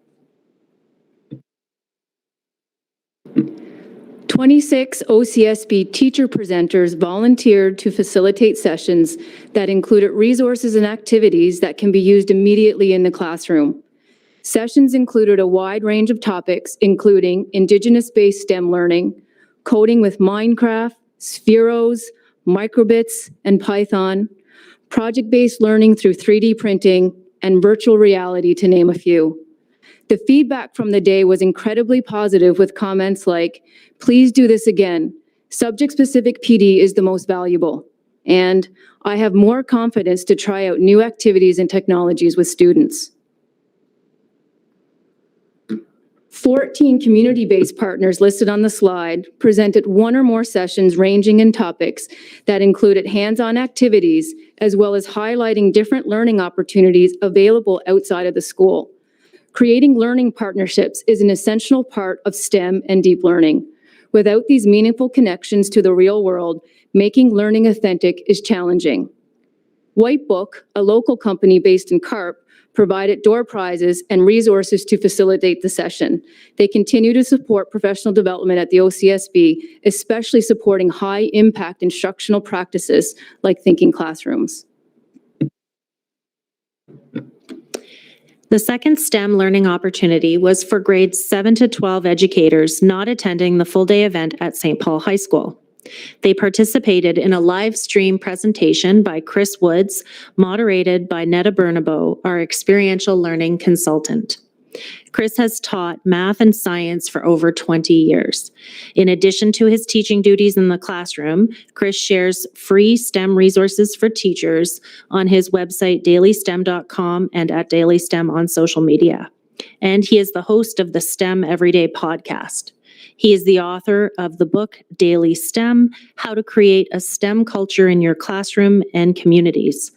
26 OCSB teacher presenters volunteered to facilitate sessions that included resources and activities that can be used immediately in the classroom. Sessions included a wide range of topics, including Indigenous-based STEM learning, coding with Minecraft, Spheros, microbits, and Python, project-based learning through 3D printing, and virtual reality, to name a few. The feedback from the day was incredibly positive, with comments like, "Please do this again. Subject-specific PD is the most valuable." And "I have more confidence to try out new activities and technologies with students." 14 community-based partners listed on the slide presented 1 or more sessions ranging in topics that included hands-on activities, as well as highlighting different learning opportunities available outside of the school. Creating learning partnerships is an essential part of STEM and deep learning. Without these meaningful connections to the real world, making learning authentic is challenging. Whitebook, a local company based in Carp, provided door prizes and resources to facilitate the session. They continue to support professional development at the OCSB, especially supporting high-impact instructional practices like thinking classrooms. The second STEM learning opportunity was for grades 7 to 12 educators not attending the full-day event at St. Paul High School. They participated in a live stream presentation by Chris Woods, moderated by Netta Bernabo, our experiential learning consultant. Chris has taught math and science for over 20 years. In addition to his teaching duties in the classroom, Chris shares free STEM resources for teachers on his website, dailystem.com, and at dailystem on social media. And he is the host of the STEM Everyday podcast. He is the author of the book Daily STEM: How to Create a STEM Culture in Your Classroom and Communities,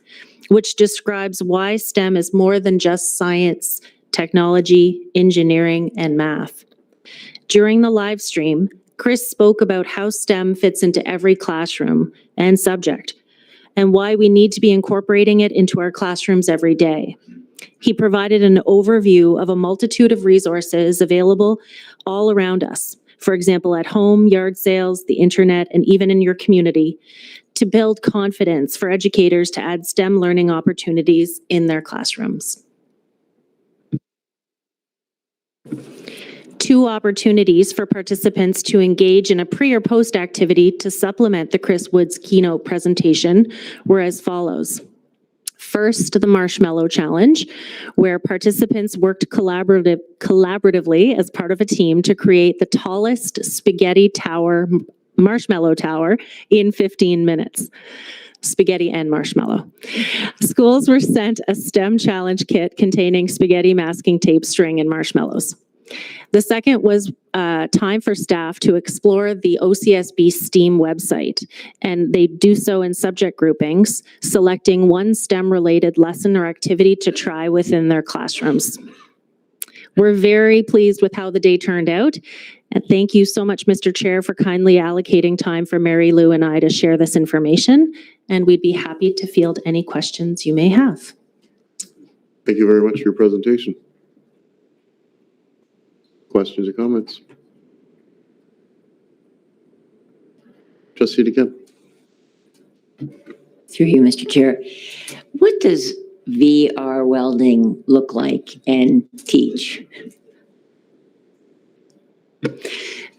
which describes why STEM is more than just science, technology, engineering, and math. During the live stream, Chris spoke about how STEM fits into every classroom and subject, and why we need to be incorporating it into our classrooms every day. He provided an overview of a multitude of resources available all around us, for example, at home, yard sales, the internet, and even in your community, to build confidence for educators to add STEM learning opportunities in their classrooms. 2 opportunities for participants to engage in a pre or post activity to supplement the Chris Woods keynote presentation were as follows. First, the Marshmallow Challenge, where participants worked collaboratively as part of a team to create the tallest marshmallow tower in 15 minutes. Spaghetti and marshmallow. Schools were sent a STEM challenge kit containing spaghetti, masking tape, string, and marshmallows. The second was time for staff to explore the OCSB STEAM website, and they do so in subject groupings, selecting one STEM-related lesson or activity to try within their classrooms. We're very pleased with how the day turned out, and thank you so much, Mr. Chair, for kindly allocating time for Mary Lou and I to share this information, and we'd be happy to field any questions you may have. Thank you very much for your presentation. Questions or comments? Trustee DeKemp. Through you, Mr. Chair. What does VR welding look like and teach?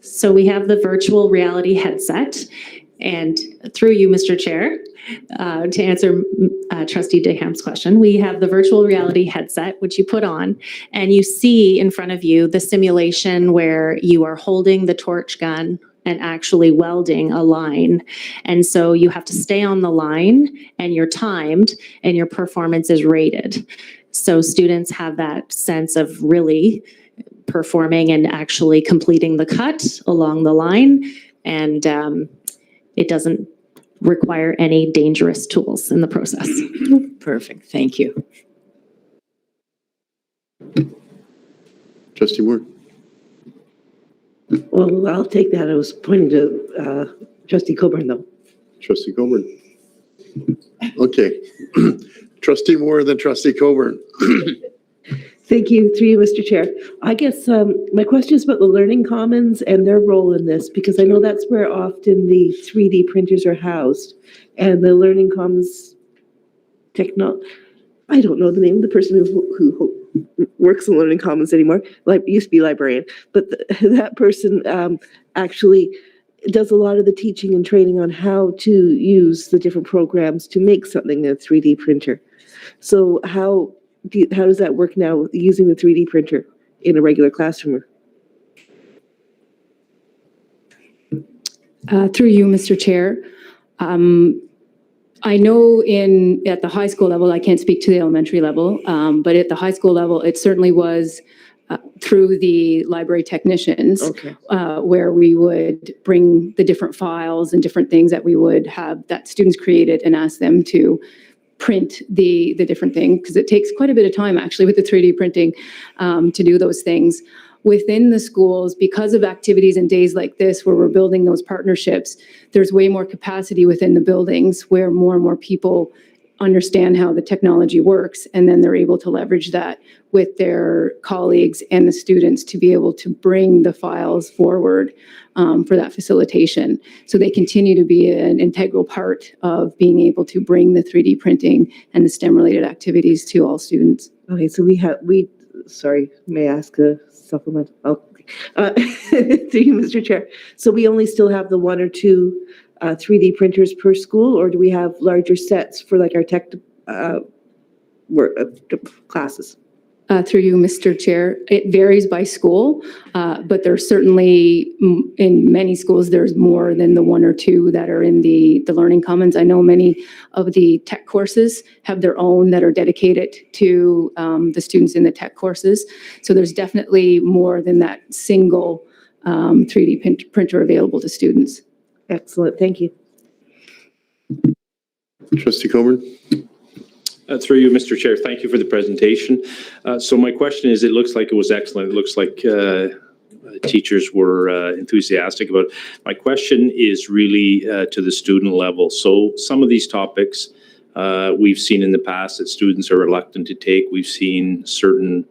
So we have the virtual reality headset, and through you, Mr. Chair, to answer Trustee DeKemp's question, we have the virtual reality headset, which you put on, and you see in front of you the simulation where you are holding the torch gun and actually welding a line. And so you have to stay on the line, and you're timed, and your performance is rated. So students have that sense of really performing and actually completing the cut along the line, and it doesn't require any dangerous tools in the process. Perfect, thank you. Trustee Moore. Well, I'll take that. I was pointing to Trustee Coburn, though. Trustee Coburn. Okay. Trustee Moore, then Trustee Coburn. Thank you, through you, Mr. Chair. I guess my question is about the Learning Commons and their role in this, because I know that's where often the 3D printers are housed, and the Learning Commons I don't know the name of the person who works in Learning Commons anymore, like used to be librarian, but that person actually does a lot of the teaching and training on how to use the different programs to make something in a 3D printer. So how does that work now using the 3D printer in a regular classroom? Through you, Mr. Chair. I know at the high school level, I can't speak to the elementary level, but at the high school level, it certainly was through the library technicians, where we would bring the different files and different things that we would have that students created and ask them to print the different thing, because it takes quite a bit of time actually with the 3D printing to do those things. Within the schools, because of activities and days like this where we're building those partnerships, there's way more capacity within the buildings where more and more people understand how the technology works, and then they're able to leverage that with their colleagues and the students to be able to bring the files forward for that facilitation. So they continue to be an integral part of being able to bring the 3D printing and the STEM-related activities to all students. Okay, so sorry, may I ask a supplement? Oh, thank you, Mr. Chair. So we only still have the 1 or 2 3D printers per school, or do we have larger sets for like our tech classes? Through you, Mr. Chair, it varies by school, but there's certainly, in many schools, there's more than the 1 or 2 that are in the Learning Commons. I know many of the tech courses have their own that are dedicated to the students in the tech courses. So there's definitely more than that single 3D printer available to students. Excellent, thank you. Trustee Coburn. Through you, Mr. Chair, thank you for the presentation. So my question is, it looks like it was excellent. It looks like teachers were enthusiastic about it. My question is really to the student level. So some of these topics we've seen in the past that students are reluctant to take. We've seen certain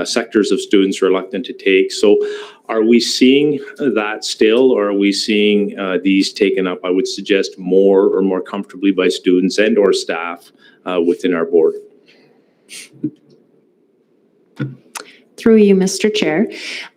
sectors of students reluctant to take. So are we seeing that still, or are we seeing these taken up, I would suggest, more comfortably by students and or staff within our board? Through you, Mr. Chair.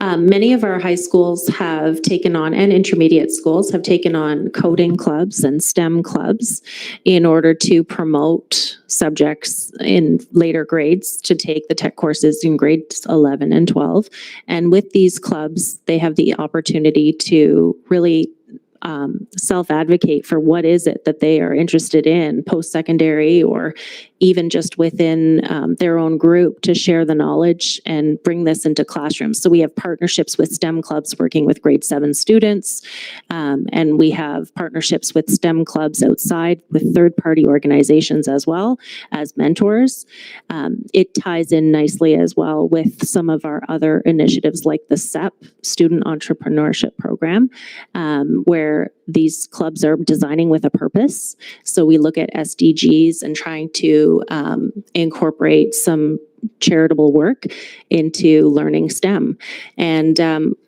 Many of our high schools have taken on, and intermediate schools have taken on coding clubs and STEM clubs in order to promote subjects in later grades to take the tech courses in grades 11 and 12. And with these clubs, they have the opportunity to really self-advocate for what is it that they are interested in post-secondary or even just within their own group to share the knowledge and bring this into classrooms. So we have partnerships with STEM clubs working with grade 7 students, and we have partnerships with STEM clubs outside with third-party organizations as well as mentors. It ties in nicely as well with some of our other initiatives like the SEP, Student Entrepreneurship Program, where these clubs are designing with a purpose. So we look at SDGs and trying to incorporate some charitable work into learning STEM. And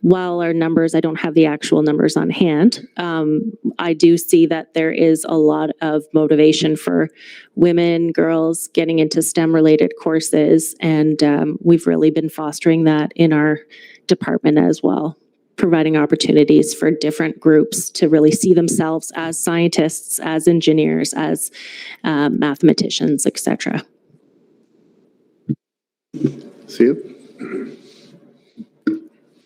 while our numbers, I don't have the actual numbers on hand, I do see that there is a lot of motivation for women, girls getting into STEM related courses. And we've really been fostering that in our department as well, providing opportunities for different groups to really see themselves as scientists, as engineers, as mathematicians, etc. See you.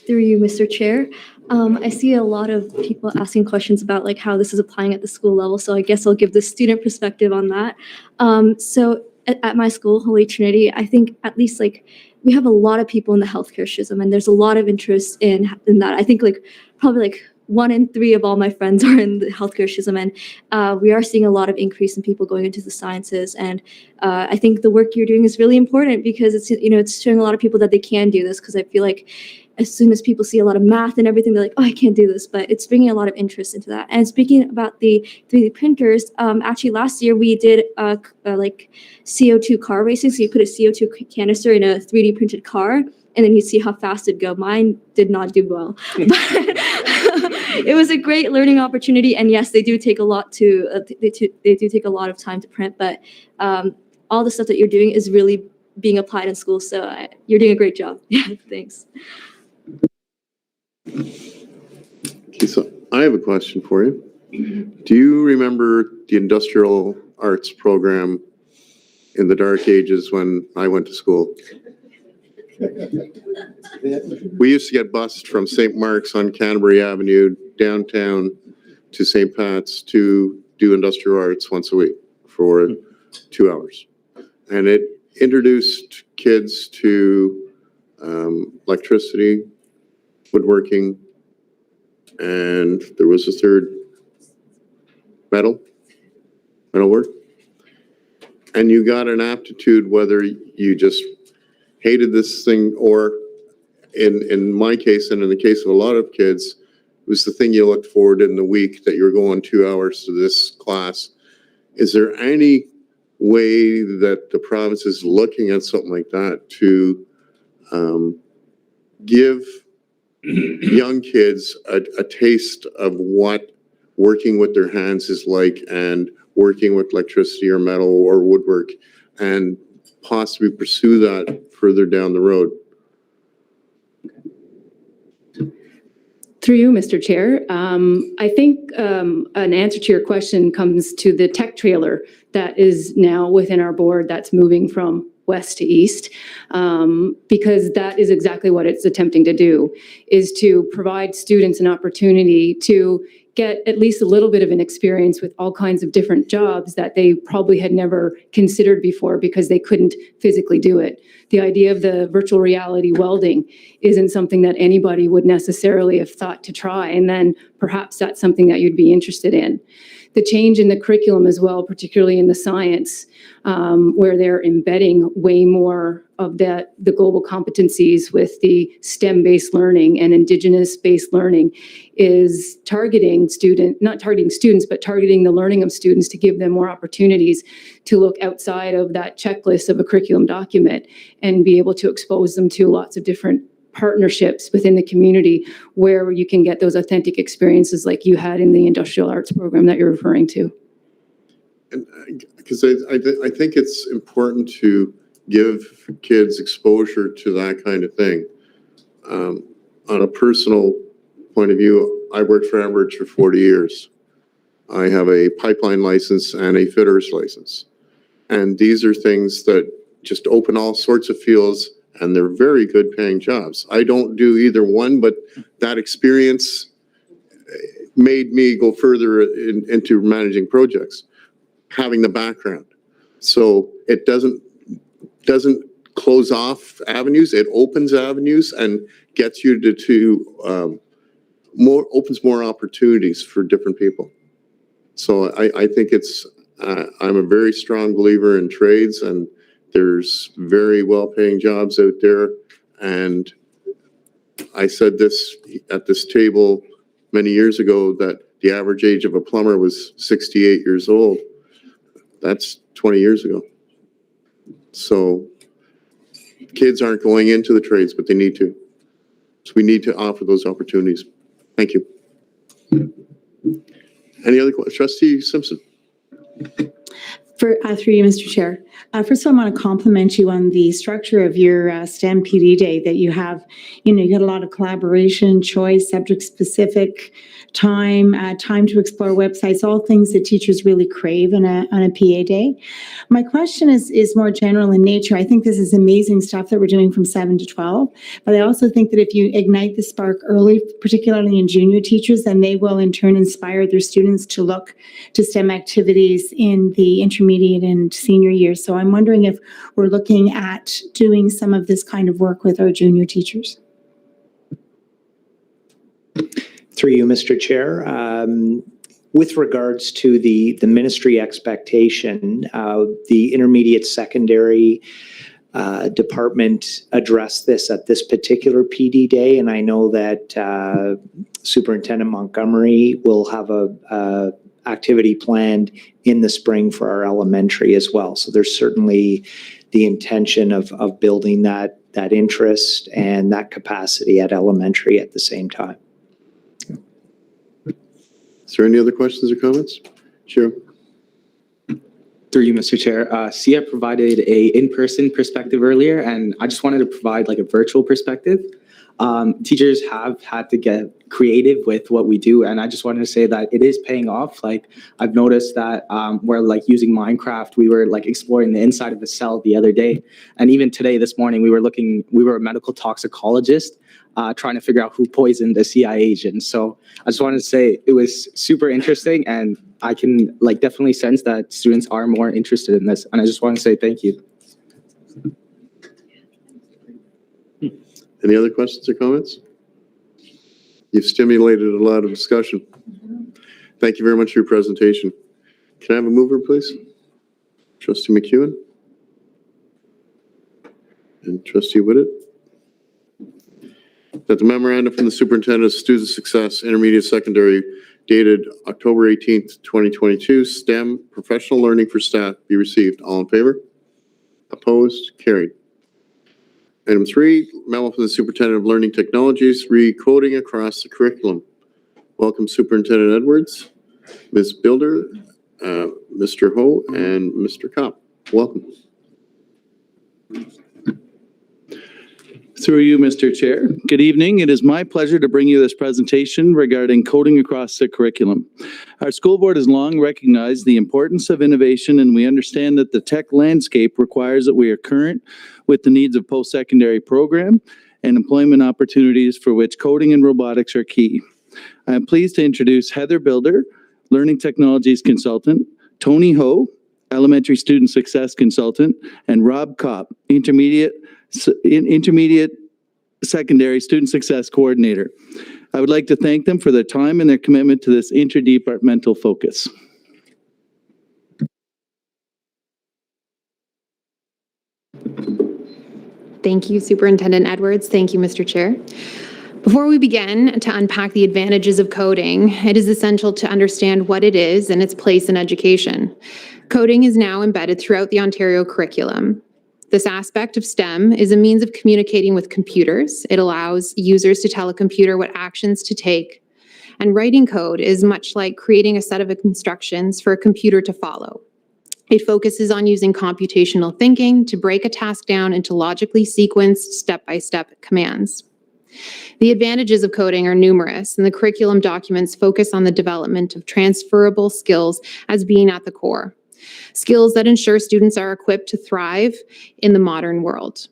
Through you, Mr. Chair. I see a lot of people asking questions about like how this is applying at the school level. So I guess I'll give the student perspective on that. So at my school, Holy Trinity, I think at least like we have a lot of people in the healthcare schism, and there's a lot of interest in that. I think like probably like 1 in 3 of all my friends are in the healthcare schism, and we are seeing a lot of increase in people going into the sciences. And I think the work you're doing is really important because it's, you know, it's showing a lot of people that they can do this, because I feel like as soon as people see a lot of math and everything, they're like, oh, I can't do this, but it's bringing a lot of interest into that. And speaking about the 3D printers, actually last year we did like CO2 car racing. So you put a CO2 canister in a 3D printed car, and then you see how fast it'd go. Mine did not do well. It was a great learning opportunity, and yes, they do take a lot to they do take a lot of time to print, but all the stuff that you're doing is really being applied in school, so you're doing a great job. Yeah, thanks. Okay, so I have a question for you. Do you remember the industrial arts program in the dark ages when I went to school? We used to get bused from St. Mark's on Canterbury Avenue downtown to St. Pat's to do industrial arts once a week for 2 hours. And it introduced kids to electricity, woodworking, and there was a third, metalwork. And you got an aptitude whether you just hated this thing or, in my case and in the case of a lot of kids, it was the thing you looked forward in the week that you're going 2 hours to this class. Is there any way that the province is looking at something like that to give young kids a taste of what working with their hands is like, and working with electricity or metal or woodwork, and possibly pursue that further down the road? Through you, Mr. Chair, I think an answer to your question comes to the tech trailer that is now within our board that's moving from west to east, because that is exactly what it's attempting to do, is to provide students an opportunity to get at least a little bit of an experience with all kinds of different jobs that they probably had never considered before because they couldn't physically do it. The idea of the virtual reality welding isn't something that anybody would necessarily have thought to try, and then perhaps that's something that you'd be interested in. the change in the curriculum as well, particularly in the science, where they're embedding way more of the global competencies with the STEM-based learning and Indigenous-based learning, is not targeting students, but targeting the learning of students to give them more opportunities to look outside of that checklist of a curriculum document and be able to expose them to lots of different partnerships within the community where you can get those authentic experiences like you had in the industrial arts program that you're referring to. Because I think it's important to give kids exposure to that kind of thing. On a personal point of view, I worked for Enbridge for 40 years. I have a pipeline license and a fitter's license. And these are things that just open all sorts of fields, and they're very good paying jobs. I don't do either one, but that experience made me go further into managing projects, having the background. So it doesn't close off avenues, it opens avenues and gets you to opens more opportunities for different people. So I think I'm a very strong believer in trades, and there's very well-paying jobs out there. And I said this at this table many years ago, that the average age of a plumber was 68 years old. That's 20 years ago. So kids aren't going into the trades, but they need to. So we need to offer those opportunities. Thank you. Any other questions? Trustee Simpson. Through you, Mr. Chair. First of all, I want to compliment you on the structure of your STEM PD day that you have. You got a lot of collaboration, choice, subject specific, time to explore websites, all things that teachers really crave on a PA day. My question is more general in nature. I think this is amazing stuff that we're doing from 7 to 12, but I also think that if you ignite the spark early, particularly in junior teachers, then they will in turn inspire their students to look to STEM activities in the intermediate and senior years. So I'm wondering if we're looking at doing some of this kind of work with our junior teachers. Through you, Mr. Chair. With regards to the ministry expectation, the intermediate secondary department addressed this at this particular PD day, and I know that Superintendent Montgomery will have a activity planned in the spring for our elementary as well. So there's certainly the intention of building that interest and that capacity at elementary at the same time. Is there any other questions or comments? Sure. Through you, Mr. Chair. Sia provided a in-person perspective earlier, and I just wanted to provide like a virtual perspective. Teachers have had to get creative with what we do, and I just wanted to say that it is paying off. Like I've noticed that we're like using Minecraft. We were like exploring the inside of a cell the other day, and even today, this morning, we were a medical toxicologist trying to figure out who poisoned the CIA agent. So I just wanted to say it was super interesting, and I can like definitely sense that students are more interested in this, and I just want to say thank you. Any other questions or comments? You've stimulated a lot of discussion. Thank you very much for your presentation. Can I have a mover, please? Trustee McEwen and Trustee Whitted. That the memorandum from the Superintendent of Student Success Intermediate Secondary dated October 18th, 2022, STEM Professional Learning for Staff be received. All in favor? Opposed? Carried. Item 3, memo from the Superintendent of Learning Technologies, recoding across the curriculum. Welcome, Superintendent Edwards, Ms. Builder, Mr. Ho, and Mr. Kopp. Welcome. Through you, Mr. Chair. Good evening. It is my pleasure to bring you this presentation regarding coding across the curriculum. Our school board has long recognized the importance of innovation, and we understand that the tech landscape requires that we are current with the needs of post-secondary program and employment opportunities for which coding and robotics are key. I am pleased to introduce Heather Builder, Learning Technologies Consultant, Tony Ho, Elementary Student Success Consultant, and Rob Kopp, Intermediate Secondary Student Success Coordinator. I would like to thank them for their time and their commitment to this interdepartmental focus. Thank you, Superintendent Edwards. Thank you, Mr. Chair. Before we begin to unpack the advantages of coding, it is essential to understand what it is and its place in education. Coding is now embedded throughout the Ontario curriculum. This aspect of STEM is a means of communicating with computers. It allows users to tell a computer what actions to take. And writing code is much like creating a set of instructions for a computer to follow. It focuses on using computational thinking to break a task down into logically sequenced step-by-step commands. The advantages of coding are numerous, and the curriculum documents focus on the development of transferable skills as being at the core. Skills that ensure students are equipped to thrive in the modern world.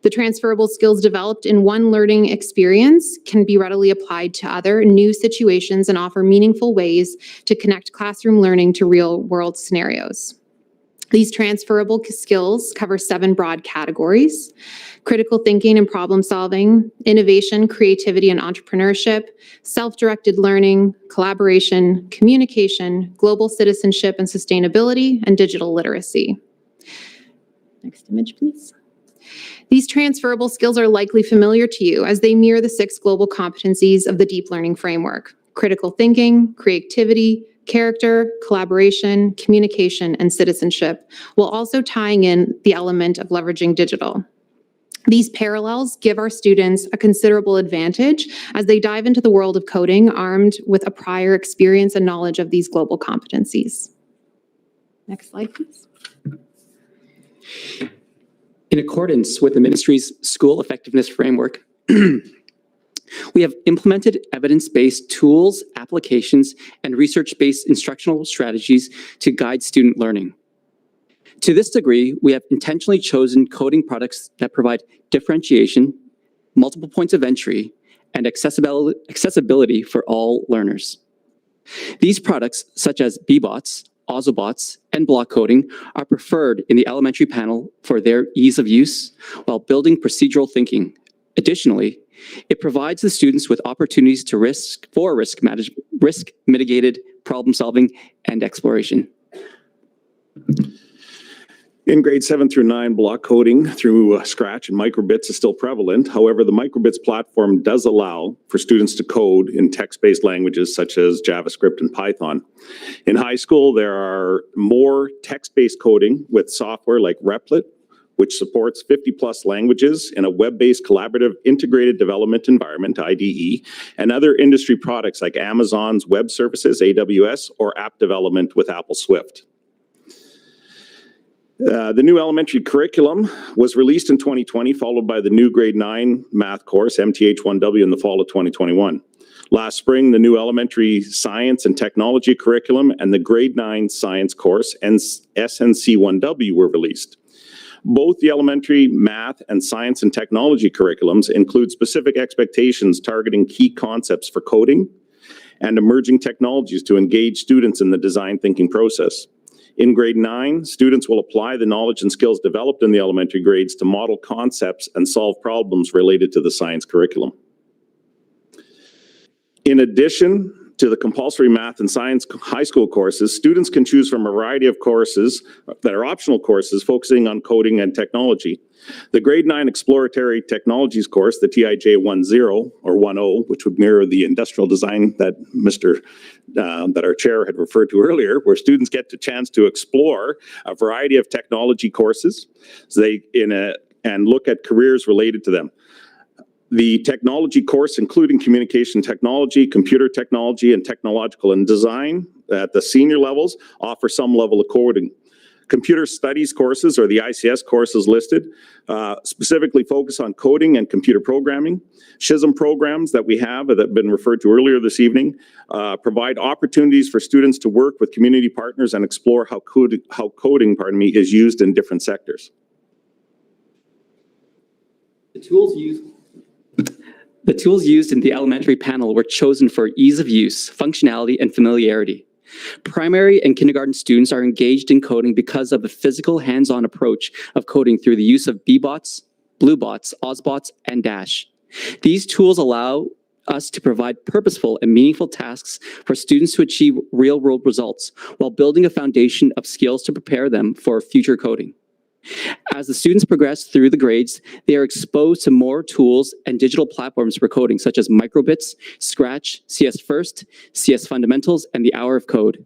The transferable skills developed in one learning experience can be readily applied to other new situations and offer meaningful ways to connect classroom learning to real-world scenarios. These transferable skills cover 7 broad categories: critical thinking and problem solving, innovation, creativity and entrepreneurship, self-directed learning, collaboration, communication, global citizenship and sustainability, and digital literacy. Next image, please. These transferable skills are likely familiar to you as they mirror the 6 global competencies of the Deep Learning Framework: critical thinking, creativity, character, collaboration, communication, and citizenship, while also tying in the element of leveraging digital. These parallels give our students a considerable advantage as they dive into the world of coding armed with a prior experience and knowledge of these global competencies. Next slide, please. In accordance with the ministry's school effectiveness framework, we have implemented evidence-based tools, applications, and research-based instructional strategies to guide student learning. To this degree, we have intentionally chosen coding products that provide differentiation, multiple points of entry, and accessibility for all learners. These products, such as BBots, Ozobots, and block coding, are preferred in the elementary panel for their ease of use while building procedural thinking. Additionally, it provides the students with opportunities to risk mitigated problem solving and exploration. In grades 7 through 9, block coding through Scratch and microbits is still prevalent. However, the microbits platform does allow for students to code in text-based languages such as JavaScript and Python. In high school, there are more text-based coding with software like Replit, which supports 50+ languages in a web-based collaborative integrated development environment, IDE, and other industry products like Amazon's web services, AWS, or app development with Apple Swift. The new elementary curriculum was released in 2020, followed by the new grade 9 math course, MTH1W, in the fall of 2021. Last spring, the new elementary science and technology curriculum and the grade 9 science course, SNC1W, were released. Both the elementary math and science and technology curriculums include specific expectations targeting key concepts for coding and emerging technologies to engage students in the design thinking process. In grade 9, students will apply the knowledge and skills developed in the elementary grades to model concepts and solve problems related to the science curriculum. In addition to the compulsory math and science high school courses, students can choose from a variety of courses that are optional courses focusing on coding and technology. The grade 9 exploratory technologies course, the TIJ 10 or 10, which would mirror the industrial design that that our chair had referred to earlier, where students get the chance to explore a variety of technology courses and look at careers related to them. The technology course, including communication technology, computer technology, and technological and design at the senior levels, offer some level of coding. Computer studies courses, or the ICS courses listed, specifically focus on coding and computer programming. SHISM programs that we have that have been referred to earlier this evening provide opportunities for students to work with community partners and explore how coding is used in different sectors. The tools used in the elementary panel were chosen for ease of use, functionality, and familiarity. Primary and kindergarten students are engaged in coding because of the physical hands-on approach of coding through the use of BBots, BlueBots, Ozbots, and Dash. These tools allow us to provide purposeful and meaningful tasks for students to achieve real-world results while building a foundation of skills to prepare them for future coding. As the students progress through the grades, they are exposed to more tools and digital platforms for coding, such as Microbits, Scratch, CS First, CS Fundamentals, and the Hour of Code.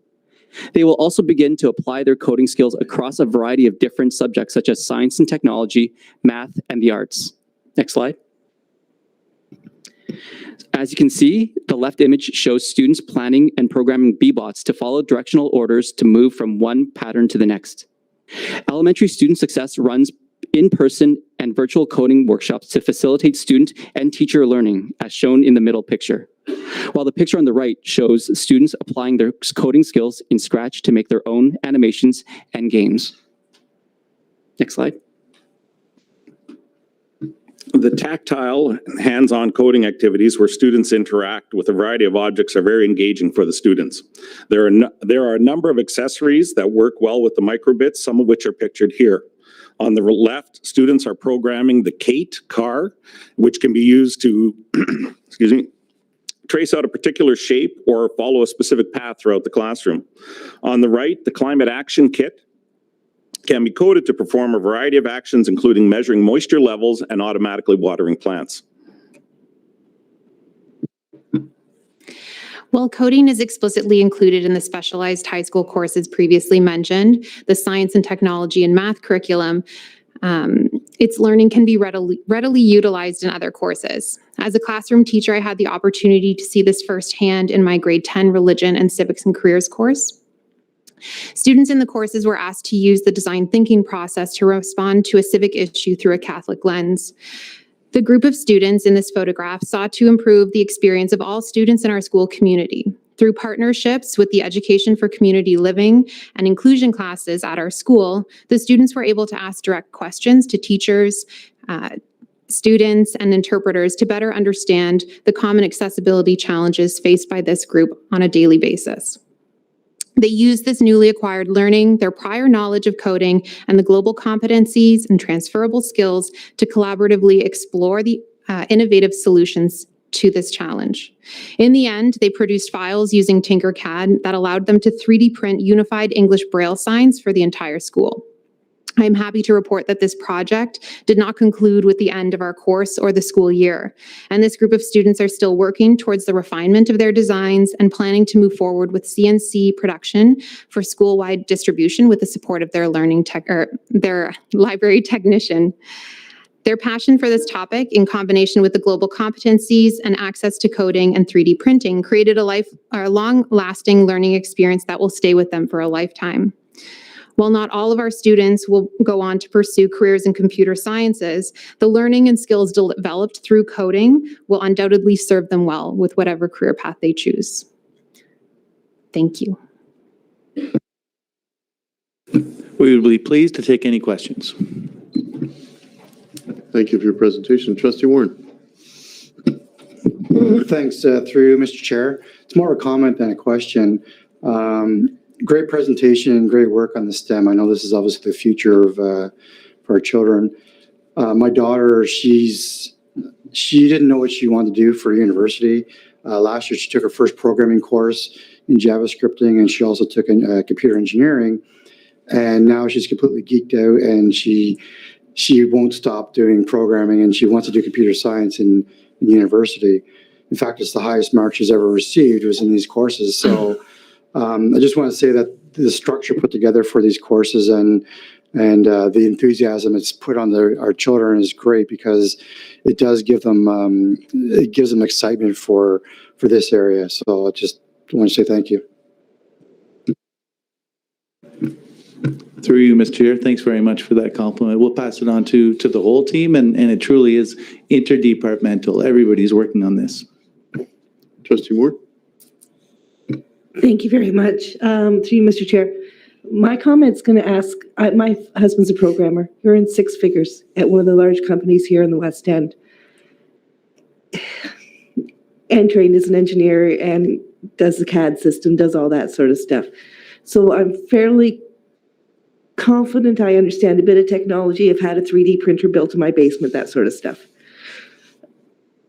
They will also begin to apply their coding skills across a variety of different subjects, such as science and technology, math, and the arts. Next slide. As you can see, the left image shows students planning and programming B-bots to follow directional orders to move from one pattern to the next. Elementary student success runs in-person and virtual coding workshops to facilitate student and teacher learning, as shown in the middle picture. While the picture on the right shows students applying their coding skills in Scratch to make their own animations and games. Next slide. The tactile, hands-on coding activities where students interact with a variety of objects are very engaging for the students. There are a number of accessories that work well with the microbits, some of which are pictured here. On the left, students are programming the Kate car, which can be used to, excuse me, trace out a particular shape or follow a specific path throughout the classroom. On the right, the climate action kit can be coded to perform a variety of actions, including measuring moisture levels and automatically watering plants. While coding is explicitly included in the specialized high school courses previously mentioned, the science and technology and math curriculum, its learning can be readily utilized in other courses. As a classroom teacher, I had the opportunity to see this firsthand in my grade 10 religion and civics and careers course. Students in the courses were asked to use the design thinking process to respond to a civic issue through a Catholic lens. The group of students in this photograph sought to improve the experience of all students in our school community. Through partnerships with the Education for Community Living and Inclusion classes at our school, the students were able to ask direct questions to teachers, students, and interpreters to better understand the common accessibility challenges faced by this group on a daily basis. They used this newly acquired learning, their prior knowledge of coding, and the global competencies and transferable skills to collaboratively explore the innovative solutions to this challenge. In the end, they produced files using Tinkercad that allowed them to 3D print unified English Braille signs for the entire school. I'm happy to report that this project did not conclude with the end of our course or the school year, and this group of students are still working towards the refinement of their designs and planning to move forward with CNC production for school-wide distribution with the support of their their library technician. Their passion for this topic, in combination with the global competencies and access to coding and 3D printing, created a long-lasting learning experience that will stay with them for a lifetime. While not all of our students will go on to pursue careers in computer sciences, the learning and skills developed through coding will undoubtedly serve them well with whatever career path they choose. Thank you. We would be pleased to take any questions. Thank you for your presentation. Trustee Warren. Thanks, through you, Mr. Chair. It's more a comment than a question. Great presentation, great work on the STEM. I know this is obviously the future of for our children. My daughter, she didn't know what she wanted to do for university. Last year, she took her first programming course in JavaScripting, and she also took computer engineering. And now she's completely geeked out, and she won't stop doing programming, and she wants to do computer science in university. In fact, it's the highest mark she's ever received was in these courses. So I just want to say that the structure put together for these courses and the enthusiasm it's put on our children is great, because it does give them it gives them excitement for this area. So I just want to say thank you. Through you, Mr. Chair, thanks very much for that compliment. We'll pass it on to the whole team, and it truly is interdepartmental. Everybody's working on this. Trustee Moore. Thank you very much. Through you, Mr. Chair. My comment's going to ask, my husband's a programmer. You're in six figures at one of the large companies here in the West End. And trained as an engineer and does the CAD system, does all that sort of stuff. So I'm fairly confident I understand a bit of technology. I've had a 3D printer built in my basement, that sort of stuff.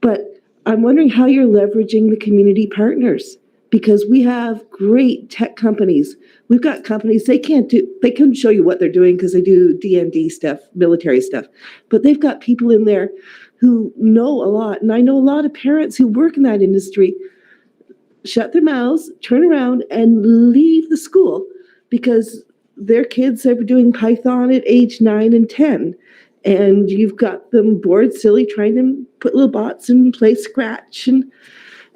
But I'm wondering how you're leveraging the community partners. because we have great tech companies. We've got companies, they couldn't show you what they're doing because they do D&D stuff, military stuff, but they've got people in there who know a lot. And I know a lot of parents who work in that industry shut their mouths, turn around and leave the school because their kids are doing Python at age 9 and 10. And you've got them bored silly trying to put little bots and play Scratch. And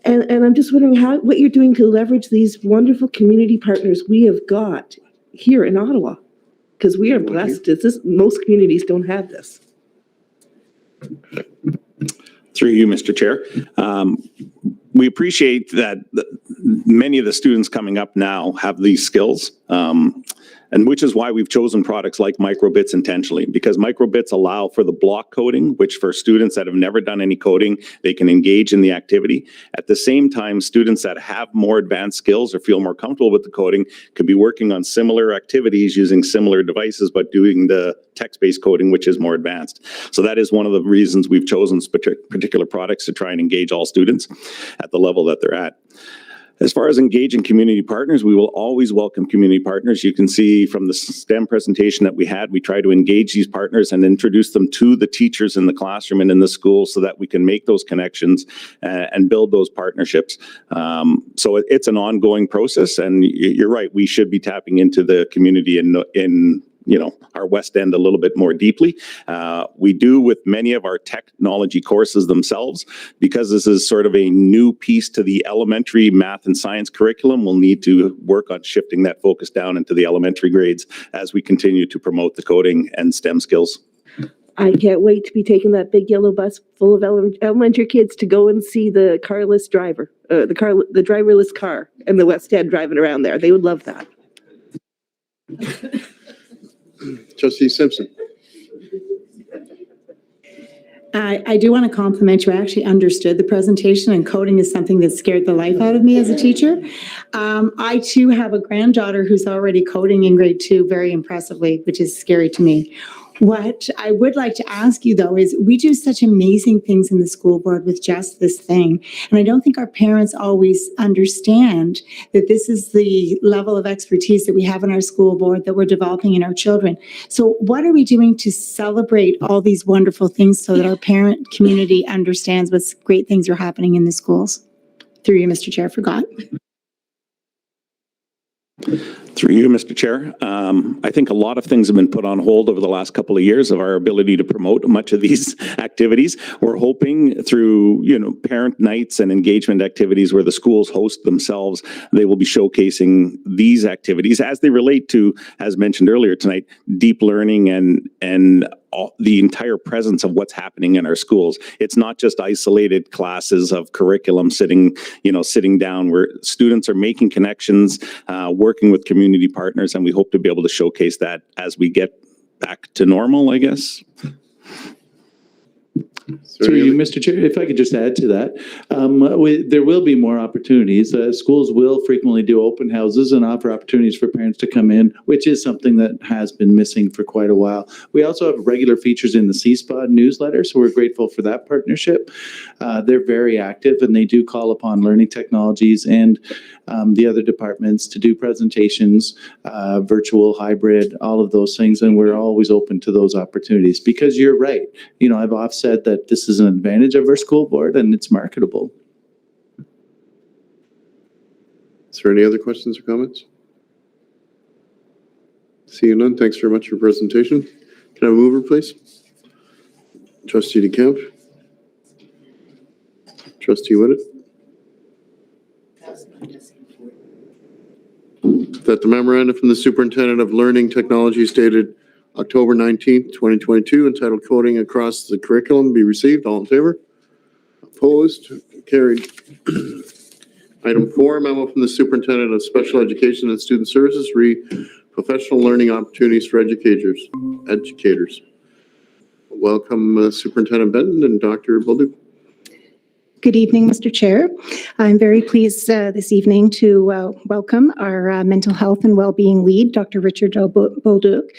I'm just wondering what you're doing to leverage these wonderful community partners we have got here in Ottawa. Because we are blessed. Most communities don't have this. Through you, Mr. Chair. We appreciate that many of the students coming up now have these skills, and which is why we've chosen products like microbits intentionally, because microbits allow for the block coding, which for students that have never done any coding, they can engage in the activity. At the same time, students that have more advanced skills or feel more comfortable with the coding could be working on similar activities using similar devices, but doing the text-based coding, which is more advanced. So that is one of the reasons we've chosen particular products to try and engage all students at the level that they're at. As far as engaging community partners, we will always welcome community partners. You can see from the STEM presentation that we had, we try to engage these partners and introduce them to the teachers in the classroom and in the school so that we can make those connections and build those partnerships. So it's an ongoing process, and you're right, we should be tapping into the community in our West End a little bit more deeply. We do with many of our technology courses themselves, because this is sort of a new piece to the elementary math and science curriculum. We'll need to work on shifting that focus down into the elementary grades as we continue to promote the coding and STEM skills. I can't wait to be taking that big yellow bus full of elementary kids to go and see the carless driver, the driverless car in the West End driving around there. They would love that. Trustee Simpson. I do want to compliment you. I actually understood the presentation, and coding is something that scared the life out of me as a teacher. I too have a granddaughter who's already coding in grade 2 very impressively, which is scary to me. What I would like to ask you, though, is we do such amazing things in the school board with just this thing. And I don't think our parents always understand that this is the level of expertise that we have in our school board that we're developing in our children. So what are we doing to celebrate all these wonderful things so that our parent community understands what great things are happening in the schools? Through you, Mr. Chair, forgot. Through you, Mr. Chair. I think a lot of things have been put on hold over the last couple of years of our ability to promote much of these activities. We're hoping through, parent nights and engagement activities where the schools host themselves, they will be showcasing these activities as they relate to, as mentioned earlier tonight, deep learning and the entire presence of what's happening in our schools. It's not just isolated classes of curriculum sitting down, where students are making connections, working with community partners, and we hope to be able to showcase that as we get back to normal, I guess. Through you, Mr. Chair, if I could just add to that, there will be more opportunities. Schools will frequently do open houses and offer opportunities for parents to come in, which is something that has been missing for quite a while. We also have regular features in the CSPA newsletter, so we're grateful for that partnership. They're very active, and they do call upon learning technologies and the other departments to do presentations, virtual, hybrid, all of those things, and we're always open to those opportunities, because you're right. I've often said that this is an advantage of our school board, and it's marketable. Is there any other questions or comments? Seeing none, thanks very much for your presentation. Can I have a mover, please? Trustee DeCamp. Trustee Whitted. That the memorandum from the Superintendent of Learning Technologies dated October 19th, 2022, entitled Coding Across the Curriculum, be received. All in favor? Opposed? Carried. Item 4, memo from the Superintendent of Special Education and Student Services professional learning opportunities for educators. Welcome, Superintendent Benton and Dr. Bolduc. Good evening, Mr. Chair. I'm very pleased this evening to welcome our mental health and well-being lead, Dr. Richard Bolduc,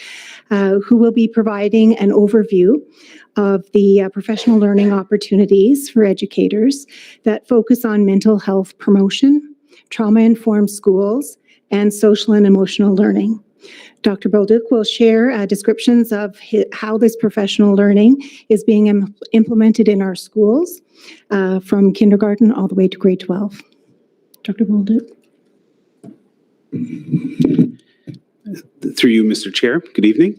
who will be providing an overview of the professional learning opportunities for educators that focus on mental health promotion, trauma-informed schools, and social and emotional learning. Dr. Bolduc will share descriptions of how this professional learning is being implemented in our schools from kindergarten all the way to grade 12. Dr. Bolduc. Through you, Mr. Chair. Good evening.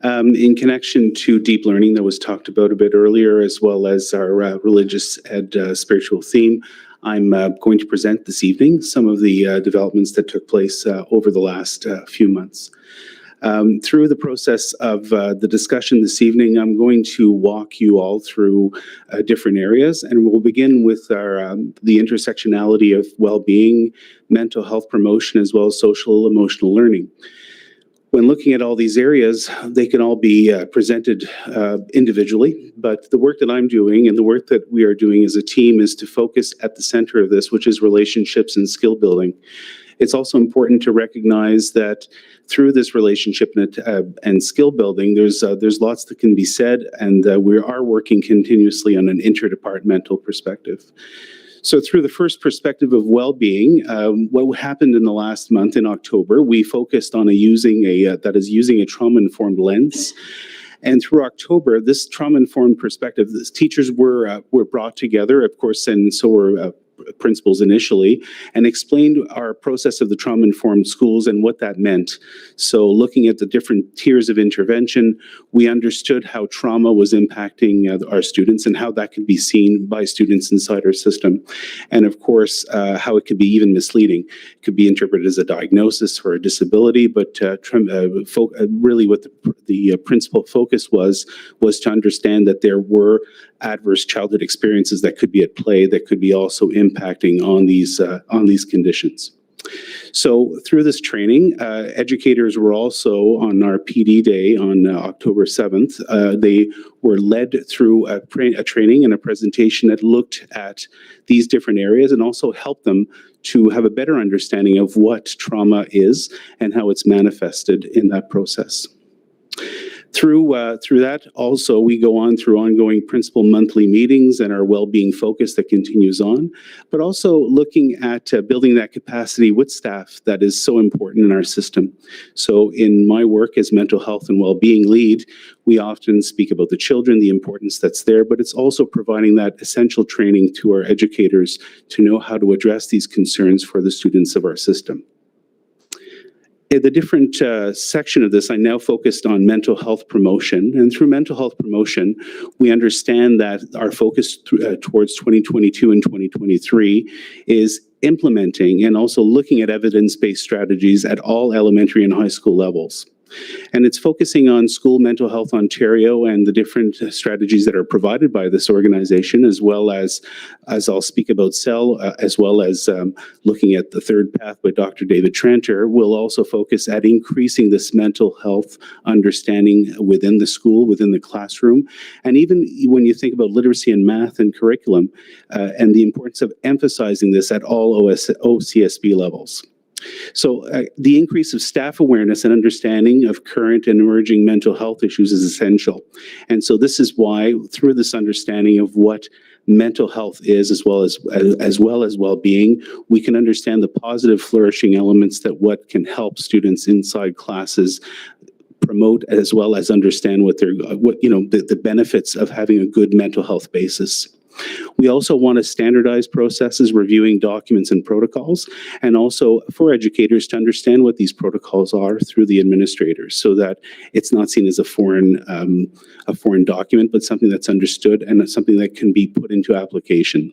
In connection to deep learning that was talked about a bit earlier, as well as our religious and spiritual theme, I'm going to present this evening some of the developments that took place over the last few months. Through the process of the discussion this evening, I'm going to walk you all through different areas, and we'll begin with our the intersectionality of well-being, mental health promotion, as well as social emotional learning. When looking at all these areas, they can all be presented individually, but the work that I'm doing and the work that we are doing as a team is to focus at the center of this, which is relationships and skill building. It's also important to recognize that through this relationship and skill building, there's lots that can be said, and we are working continuously on an interdepartmental perspective. So through the first perspective of well-being, what happened in the last month in October, we focused on using a trauma-informed lens. And through October, this trauma-informed perspective, teachers were brought together, of course, and so were principals initially, and explained our process of the trauma-informed schools and what that meant. So looking at the different tiers of intervention, we understood how trauma was impacting our students and how that could be seen by students inside our system. And of course, how it could be even misleading. It could be interpreted as a diagnosis for a disability, but really what the principal focus was to understand that there were adverse childhood experiences that could be at play, that could be also impacting on these conditions. So through this training, educators were also on our PD day on October 7th. They were led through a training and a presentation that looked at these different areas and also helped them to have a better understanding of what trauma is and how it's manifested in that process. Through that, also, we go on through ongoing principal monthly meetings and our well-being focus that continues on, but also looking at building that capacity with staff that is so important in our system. So in my work as mental health and well-being lead, we often speak about the children, the importance that's there, but it's also providing that essential training to our educators to know how to address these concerns for the students of our system. In the different section of this, I now focused on mental health promotion. And through mental health promotion, we understand that our focus towards 2022 and 2023 is implementing and also looking at evidence-based strategies at all elementary and high school levels. And it's focusing on School Mental Health Ontario and the different strategies that are provided by this organization, as well as I'll speak about CEL, as well as looking at the third path by Dr. David Tranter. We'll also focus at increasing this mental health understanding within the school, within the classroom. And even when you think about literacy and math and curriculum, and the importance of emphasizing this at all OCSB levels. So the increase of staff awareness and understanding of current and emerging mental health issues is essential. And so this is why, through this understanding of what mental health is, as well as well-being, we can understand the positive flourishing elements that what can help students inside classes promote, as well as understand the benefits of having a good mental health basis. We also want to standardize processes, reviewing documents and protocols, and also for educators to understand what these protocols are through the administrators, so that it's not seen as a foreign document, but something that's understood and something that can be put into application.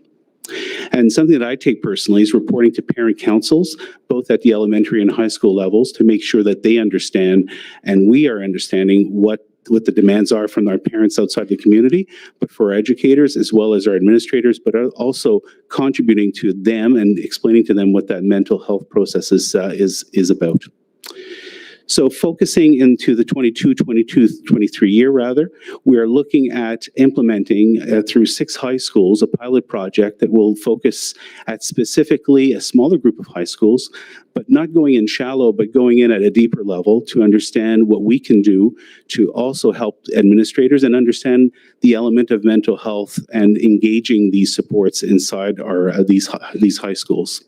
And something that I take personally is reporting to parent councils, both at the elementary and high school levels, to make sure that they understand and we are understanding what the demands are from our parents outside the community, but for our educators as well as our administrators, but also contributing to them and explaining to them what that mental health process is about. So focusing into the 23 year rather, we are looking at implementing through 6 high schools a pilot project that will focus at specifically a smaller group of high schools, but not going in shallow, but going in at a deeper level to understand what we can do to also help administrators and understand the element of mental health and engaging these supports inside our these high schools.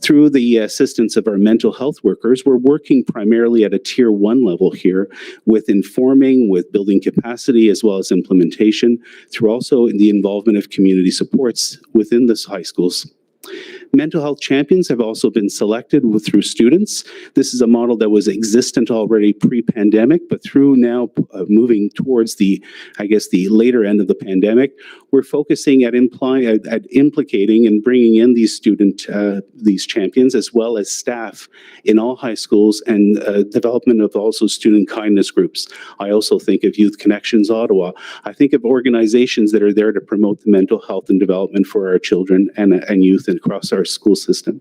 Through the assistance of our mental health workers, we're working primarily at a tier 1 level here with informing, with building capacity, as well as implementation, through also the involvement of community supports within the high schools. Mental health champions have also been selected through students. This is a model that was existent already pre-pandemic, but through now moving towards the later end of the pandemic, we're focusing at implicating and bringing in these champions as well as staff in all high schools and development of also student kindness groups. I also think of Youth Connections Ottawa. I think of organizations that are there to promote the mental health and development for our children and youth across our school system.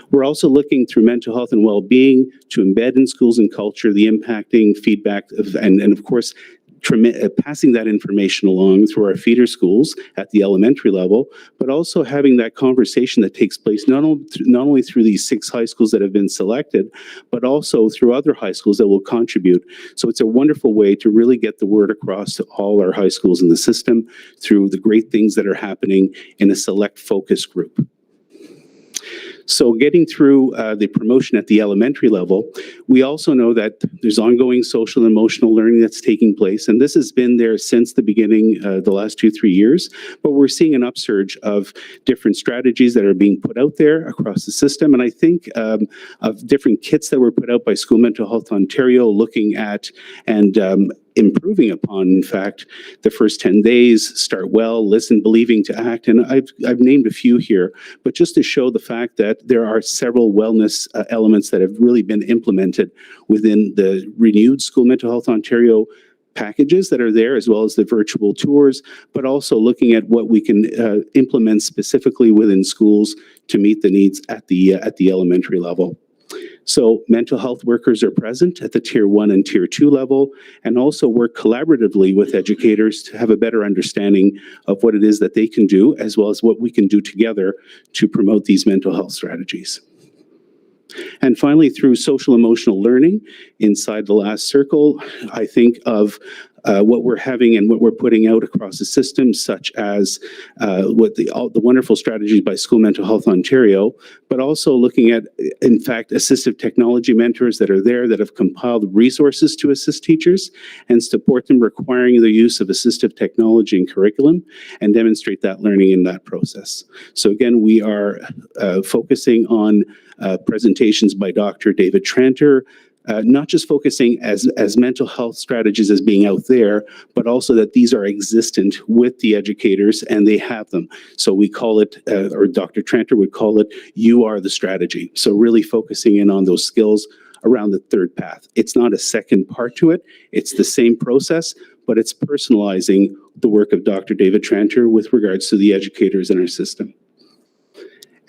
We're also looking through mental health and well-being to embed in schools and culture the impacting feedback and of course, passing that information along through our feeder schools at the elementary level, but also having that conversation that takes place not only through these 6 high schools that have been selected, but also through other high schools that will contribute. So it's a wonderful way to really get the word across to all our high schools in the system through the great things that are happening in a select focus group. So getting through the promotion at the elementary level, we also know that there's ongoing social and emotional learning that's taking place. And this has been there since the beginning, the last 2-3 years. But we're seeing an upsurge of different strategies that are being put out there across the system. And I think of different kits that were put out by School Mental Health Ontario looking at and improving upon, in fact, the first 10 days, start well, listen, believing to act. And I've named a few here, but just to show the fact that there are several wellness elements that have really been implemented within the renewed School Mental Health Ontario packages that are there, as well as the virtual tours, but also looking at what we can implement specifically within schools to meet the needs at the elementary level. So mental health workers are present at the tier 1 and tier 2 level, and also work collaboratively with educators to have a better understanding of what it is that they can do, as well as what we can do together to promote these mental health strategies. And finally, through social emotional learning inside the last circle, I think of what we're having and what we're putting out across the system, such as what the wonderful strategies by School Mental Health Ontario, but also looking at, in fact, assistive technology mentors that are there that have compiled resources to assist teachers and support them requiring the use of assistive technology and curriculum and demonstrate that learning in that process. So again, we are focusing on presentations by Dr. David Tranter, not just focusing as mental health strategies as being out there, but also that these are existent with the educators and they have them. So we call it, or Dr. Tranter would call it, you are the strategy. So really focusing in on those skills around the third path. It's not a second part to it. It's the same process, but it's personalizing the work of Dr. David Tranter with regards to the educators in our system.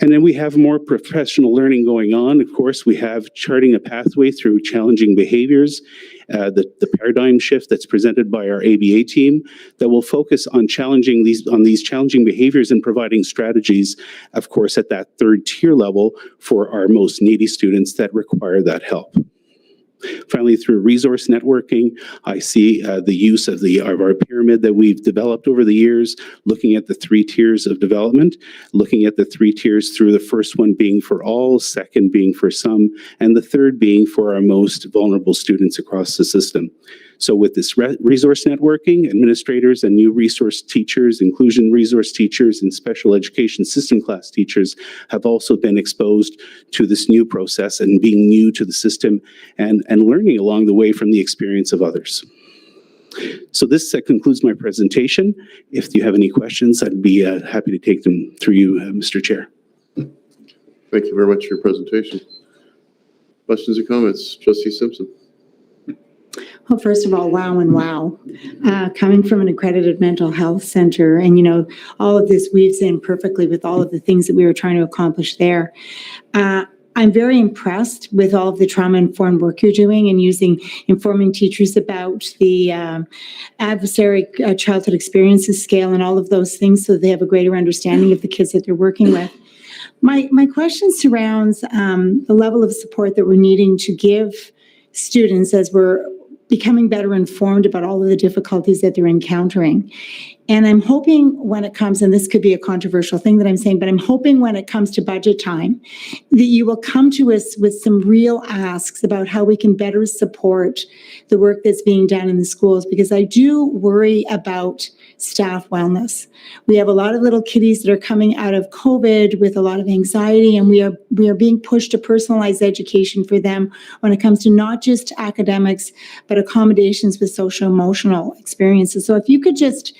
And then we have more professional learning going on. Of course, we have charting a pathway through challenging behaviors, the paradigm shift that's presented by our ABA team that will focus on these challenging behaviors and providing strategies, of course, at that third tier level for our most needy students that require that help. Finally, through resource networking, I see the use of our pyramid that we've developed over the years, looking at the 3 tiers of development, looking at the 3 tiers through the first one being for all, second being for some, and the third being for our most vulnerable students across the system. So with this resource networking, administrators and new resource teachers, inclusion resource teachers, and special education system class teachers have also been exposed to this new process and being new to the system and learning along the way from the experience of others. So this concludes my presentation. If you have any questions, I'd be happy to take them through you, Mr. Chair. Thank you very much for your presentation. Questions or comments? Trustee Simpson. Well, first of all, wow and wow. Coming from an accredited mental health center, and all of this weaves in perfectly with all of the things that we were trying to accomplish there. I'm very impressed with all of the trauma-informed work you're doing and informing teachers about the adversary childhood experiences scale and all of those things so they have a greater understanding of the kids that they're working with. My question surrounds the level of support that we're needing to give students as we're becoming better informed about all of the difficulties that they're encountering. And I'm hoping when it comes, and this could be a controversial thing that I'm saying, but I'm hoping when it comes to budget time, that you will come to us with some real asks about how we can better support the work that's being done in the schools, because I do worry about staff wellness. We have a lot of little kiddies that are coming out of COVID with a lot of anxiety, and we are being pushed to personalize education for them when it comes to not just academics, but accommodations with social emotional experiences. So if you could just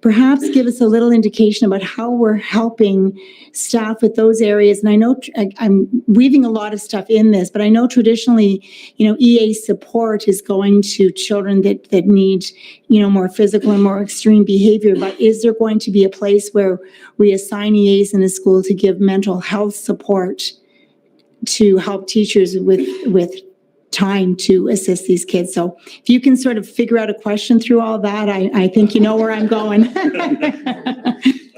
perhaps give us a little indication about how we're helping staff with those areas. And I know I'm weaving a lot of stuff in this, but I know traditionally, EA support is going to children that need, more physical and more extreme behavior. But is there going to be a place where we assign EAs in a school to give mental health support to help teachers with time to assist these kids? So if you can sort of figure out a question through all that, I think you know where I'm going.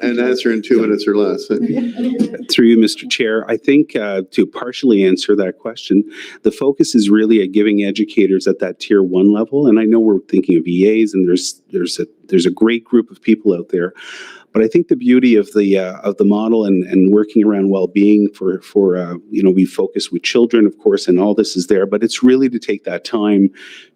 And answer in 2 minutes or less. Through you, Mr. Chair, I think to partially answer that question, the focus is really at giving educators at that tier 1 level. And I know we're thinking of EAs, and there's a great group of people out there. But I think the beauty of the model and working around well-being for we focus with children, of course, and all this is there, but it's really to take that time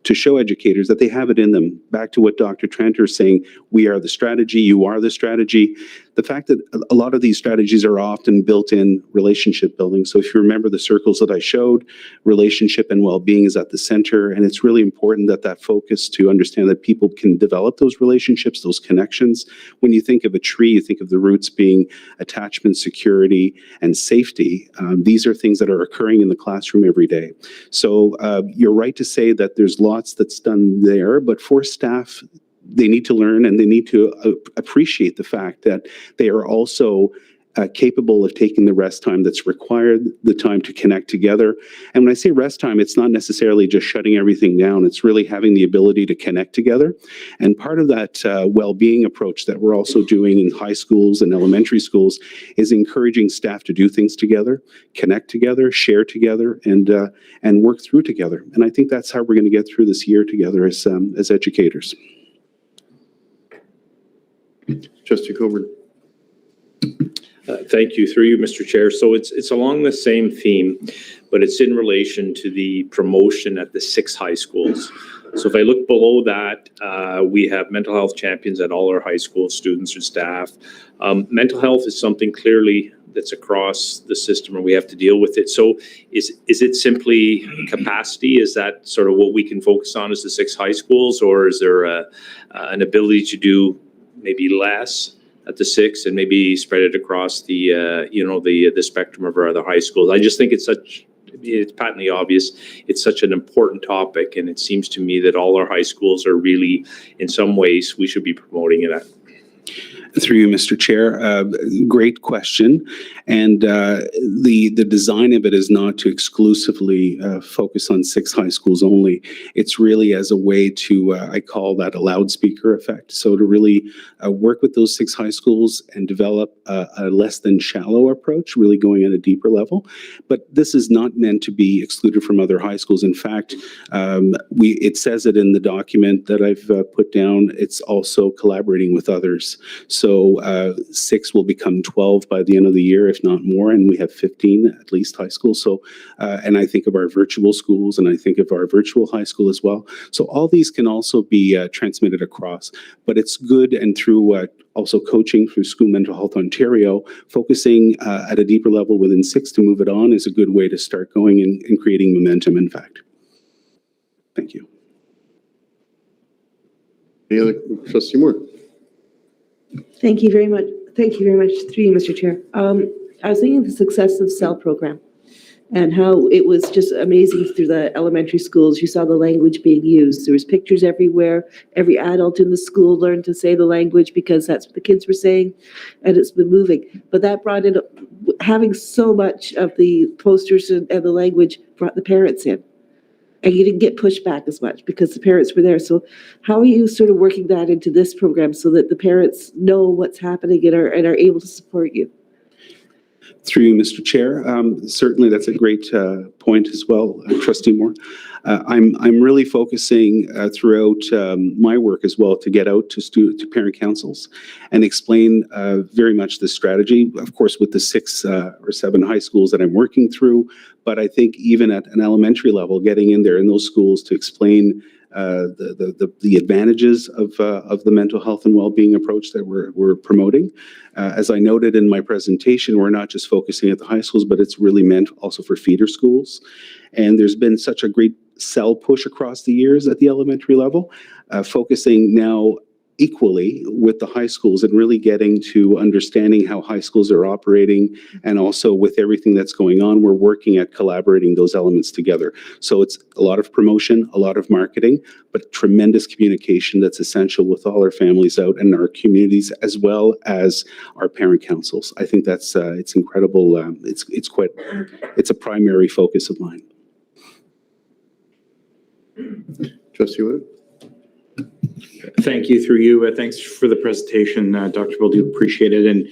to show educators that they have it in them. Back to what Dr. Tranter is saying, we are the strategy, you are the strategy. The fact that a lot of these strategies are often built in relationship building. So if you remember the circles that I showed, relationship and well-being is at the center, and it's really important that focus to understand that people can develop those relationships, those connections. When you think of a tree, you think of the roots being attachment, security, and safety. These are things that are occurring in the classroom every day. So you're right to say that there's lots that's done there, but for staff, they need to learn and they need to appreciate the fact that they are also capable of taking the rest time that's required, the time to connect together. And when I say rest time, it's not necessarily just shutting everything down. It's really having the ability to connect together. And part of that well-being approach that we're also doing in high schools and elementary schools is encouraging staff to do things together, connect together, share together, and work through together. And I think that's how we're going to get through this year together as educators. Trustee Coburn. Thank you. Through you, Mr. Chair. So it's along the same theme, but it's in relation to the promotion at the 6 high schools. So if I look below that, we have mental health champions at all our high school students and staff. Mental health is something clearly that's across the system, and we have to deal with it. So is it simply capacity? Is that sort of what we can focus on as the 6 high schools, or is there an ability to do maybe less at the 6 and maybe spread it across the the spectrum of our other high schools? I just think it's patently obvious. It's such an important topic, and it seems to me that all our high schools are really, in some ways, we should be promoting it. Through you, Mr. Chair, great question. And the design of it is not to exclusively focus on 6 high schools only. It's really as a way to, I call that a loudspeaker effect. So to really work with those 6 high schools and develop a less than shallow approach, really going at a deeper level. But this is not meant to be excluded from other high schools. In fact, it says it in the document that I've put down. It's also collaborating with others. So 6 will become 12 by the end of the year, if not more, and we have 15 at least high schools. So, and I think of our virtual schools, and I think of our virtual high school as well. So all these can also be transmitted across, but it's good, and through also coaching through School Mental Health Ontario, focusing at a deeper level within 6 to move it on is a good way to start going and creating momentum, in fact. Thank you. Any other? Trustee Moore. Thank you very much. Thank you very much. Through you, Mr. Chair. I was thinking of the success of CEL program and how it was just amazing through the elementary schools. You saw the language being used. There was pictures everywhere. Every adult in the school learned to say the language because that's what the kids were saying, and it's been moving. But that brought in, having so much of the posters and the language brought the parents in. And you didn't get pushback as much because the parents were there. So how are you sort of working that into this program so that the parents know what's happening and are able to support you? Through you, Mr. Chair. Certainly, that's a great point as well, Trustee Moore. I'm really focusing throughout my work as well to get out to parent councils and explain very much the strategy, of course, with the 6 or 7 high schools that I'm working through. But I think even at an elementary level, getting in there in those schools to explain the advantages of the mental health and well-being approach that we're promoting. As I noted in my presentation, we're not just focusing at the high schools, but it's really meant also for feeder schools. And there's been such a great cell push across the years at the elementary level, focusing now equally with the high schools and really getting to understanding how high schools are operating, and also with everything that's going on, we're working at collaborating those elements together. So it's a lot of promotion, a lot of marketing, but tremendous communication that's essential with all our families out in our communities, as well as our parent councils. I think that's it's incredible. It's a primary focus of mine. Trustee Wood? Thank you. Through you. Thanks for the presentation, Dr. Bolduc. Appreciate it. And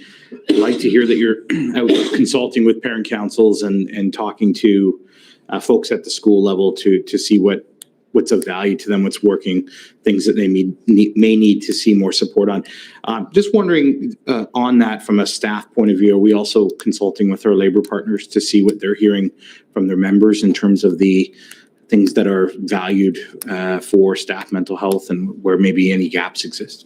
I'd like to hear that you're out consulting with parent councils and talking to folks at the school level to see what's of value to them, what's working, things that they may need to see more support on. Just wondering on that from a staff point of view, are we also consulting with our labor partners to see what they're hearing from their members in terms of the things that are valued for staff mental health and where maybe any gaps exist?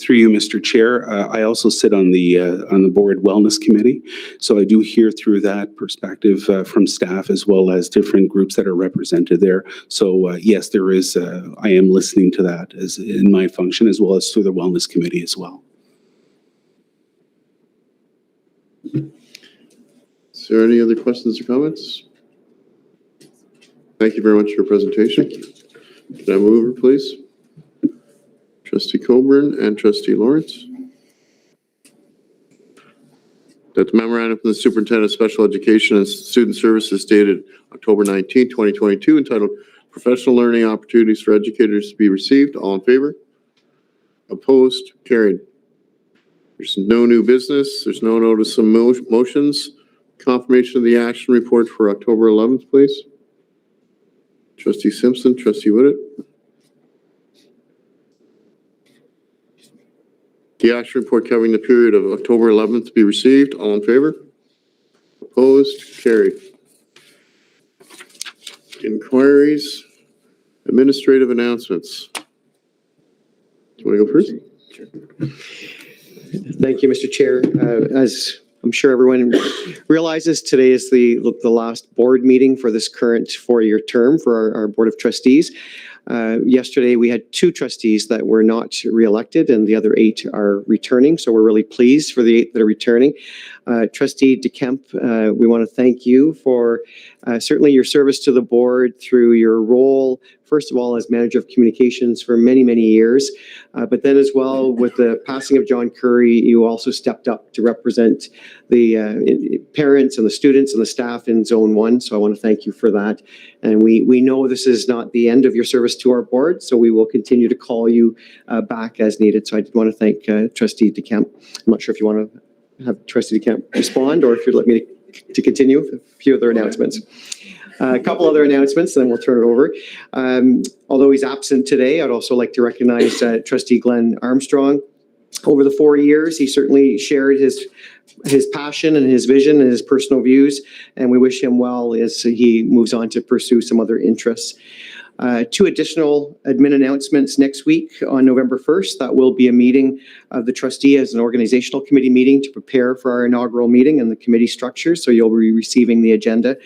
Through you, Mr. Chair, I also sit on the board wellness committee, so I do hear through that perspective from staff as well as different groups that are represented there. So yes, there is. I am listening to that as in my function, as well as through the wellness committee as well. Is there any other questions or comments? Thank you very much for your presentation. Can I move over, please? Trustee Coburn and Trustee Lawrence. That the memorandum from the Superintendent of Special Education and Student Services dated October 19, 2022, entitled Professional Learning Opportunities for Educators to be received. All in favor? Opposed? Carried. There's no new business. There's no notice of motions. Confirmation of the action report for October 11th, please. Trustee Simpson, Trustee Whitted. The action report covering the period of October 11th to be received. All in favor? Opposed? Carried. Inquiries. Administrative announcements. Do you want to go first? Sure. Thank you, Mr. Chair. As I'm sure everyone realizes, today is the last board meeting for this current 4-year term for our Board of Trustees. Yesterday, we had 2 trustees that were not reelected, and the other 8 are returning. So we're really pleased for the 8 that are returning. Trustee DeKemp, we want to thank you for certainly your service to the board through your role, first of all, as manager of communications for many, many years. But then as well, with the passing of John Curry, you also stepped up to represent the parents and the students and the staff in Zone 1. So I want to thank you for that. And we know this is not the end of your service to our board, so we will continue to call you back as needed. So I did want to thank Trustee DeKemp. I'm not sure if you want to have Trustee DeKemp respond, or if you'd like me to continue with a few other announcements. A couple other announcements, then we'll turn it over. Although he's absent today, I'd also like to recognize Trustee Glenn Armstrong. Over the 4 years, he certainly shared his passion and his vision and his personal views, and we wish him well as he moves on to pursue some other interests. 2 additional admin announcements next week on November 1st. That will be a meeting of the trustee as an organizational committee meeting to prepare for our inaugural meeting and the committee structure. So you'll be receiving the agenda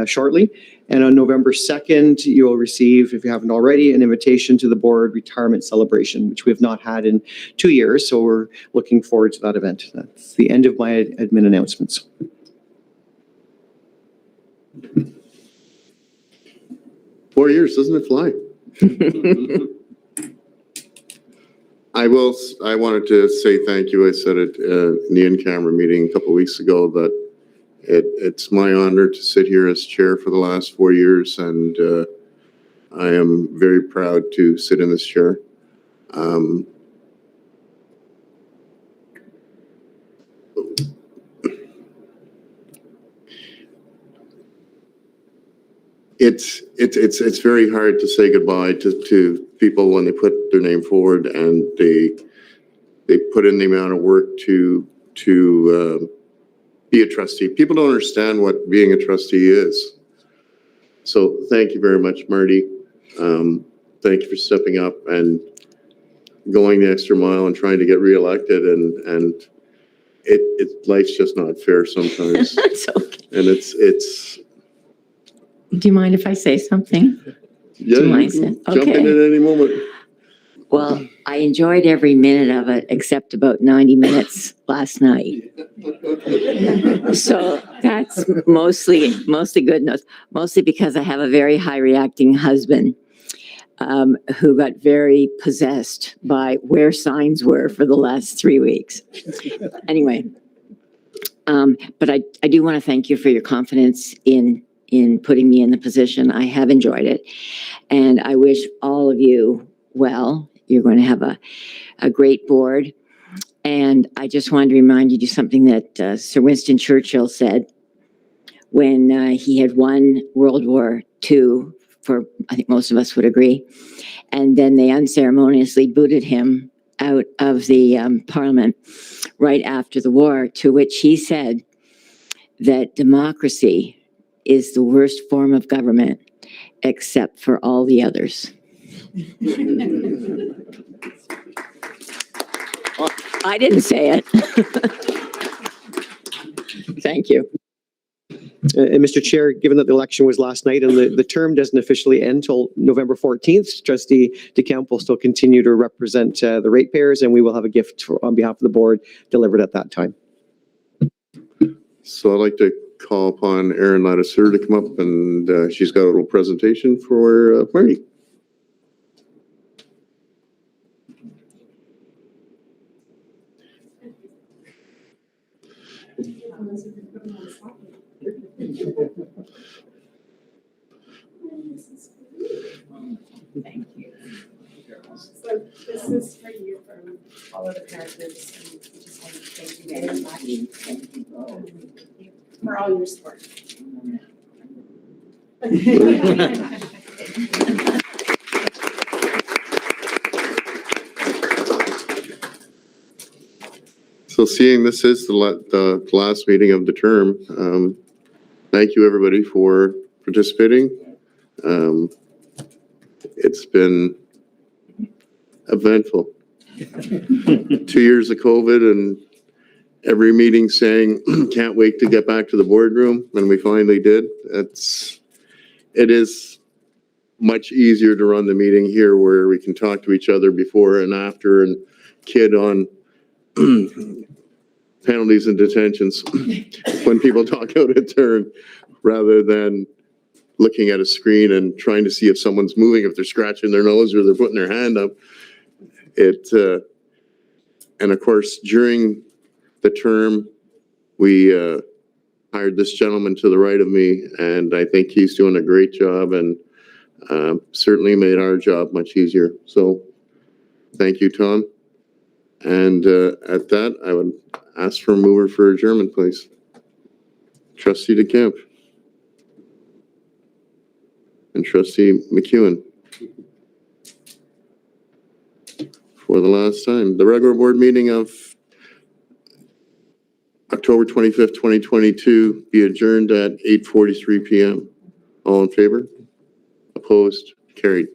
shortly. And on November 2nd, you'll receive, if you haven't already, an invitation to the board retirement celebration, which we have not had in 2 years. So we're looking forward to that event. That's the end of my admin announcements. 4 years, doesn't it fly? I wanted to say thank you. I said it in the in-camera meeting a couple of weeks ago that it's my honor to sit here as chair for the last 4 years, and I am very proud to sit in this chair. it's very hard to say goodbye to people when they put their name forward and they put in the amount of work to be a trustee. People don't understand what being a trustee is. So thank you very much, Marty. Thank you for stepping up and going the extra mile and trying to get reelected. And life's just not fair sometimes. That's okay. And it's. Do you mind if I say something? Yeah, you can jump in at any moment. Well, I enjoyed every minute of it except about 90 minutes last night. So that's mostly good news, mostly because I have a very high reacting husband who got very possessed by where signs were for the last 3 weeks. Anyway, but I do want to thank you for your confidence in putting me in the position. I have enjoyed it. And I wish all of you well. You're going to have a great board. And I just wanted to remind you of something that Sir Winston Churchill said when he had won World War II, I think most of us would agree. And then they unceremoniously booted him out of the parliament right after the war, to which he said that democracy is the worst form of government except for all the others. I didn't say it. Thank you. And Mr. Chair, given that the election was last night and the term doesn't officially end until November 14th, Trustee DeCamp will still continue to represent the ratepayers, and we will have a gift on behalf of the board delivered at that time. So I'd like to call upon Erin Ladouceur to come up, and she's got a little presentation for Marty. Thank you. So this is for you from all of the parent groups, and we just want to thank you very much for all your support. So seeing this is the last meeting of the term, thank you everybody for participating. It's been eventful. 2 years of COVID and every meeting saying, can't wait to get back to the boardroom, and we finally did. It is much easier to run the meeting here where we can talk to each other before and after and kid on penalties and detentions when people talk out of turn, rather than looking at a screen and trying to see if someone's moving, if they're scratching their nose or they're putting their hand up. And of course, during the term, we hired this gentleman to the right of me, and I think he's doing a great job and certainly made our job much easier. So thank you, Tom. And at that, I would ask for a mover for adjournment, please. Trustee DeCamp. And Trustee McEwen. For the last time, the regular board meeting of October 25th, 2022 be adjourned at 8:43 p.m. All in favor? Opposed? Carried.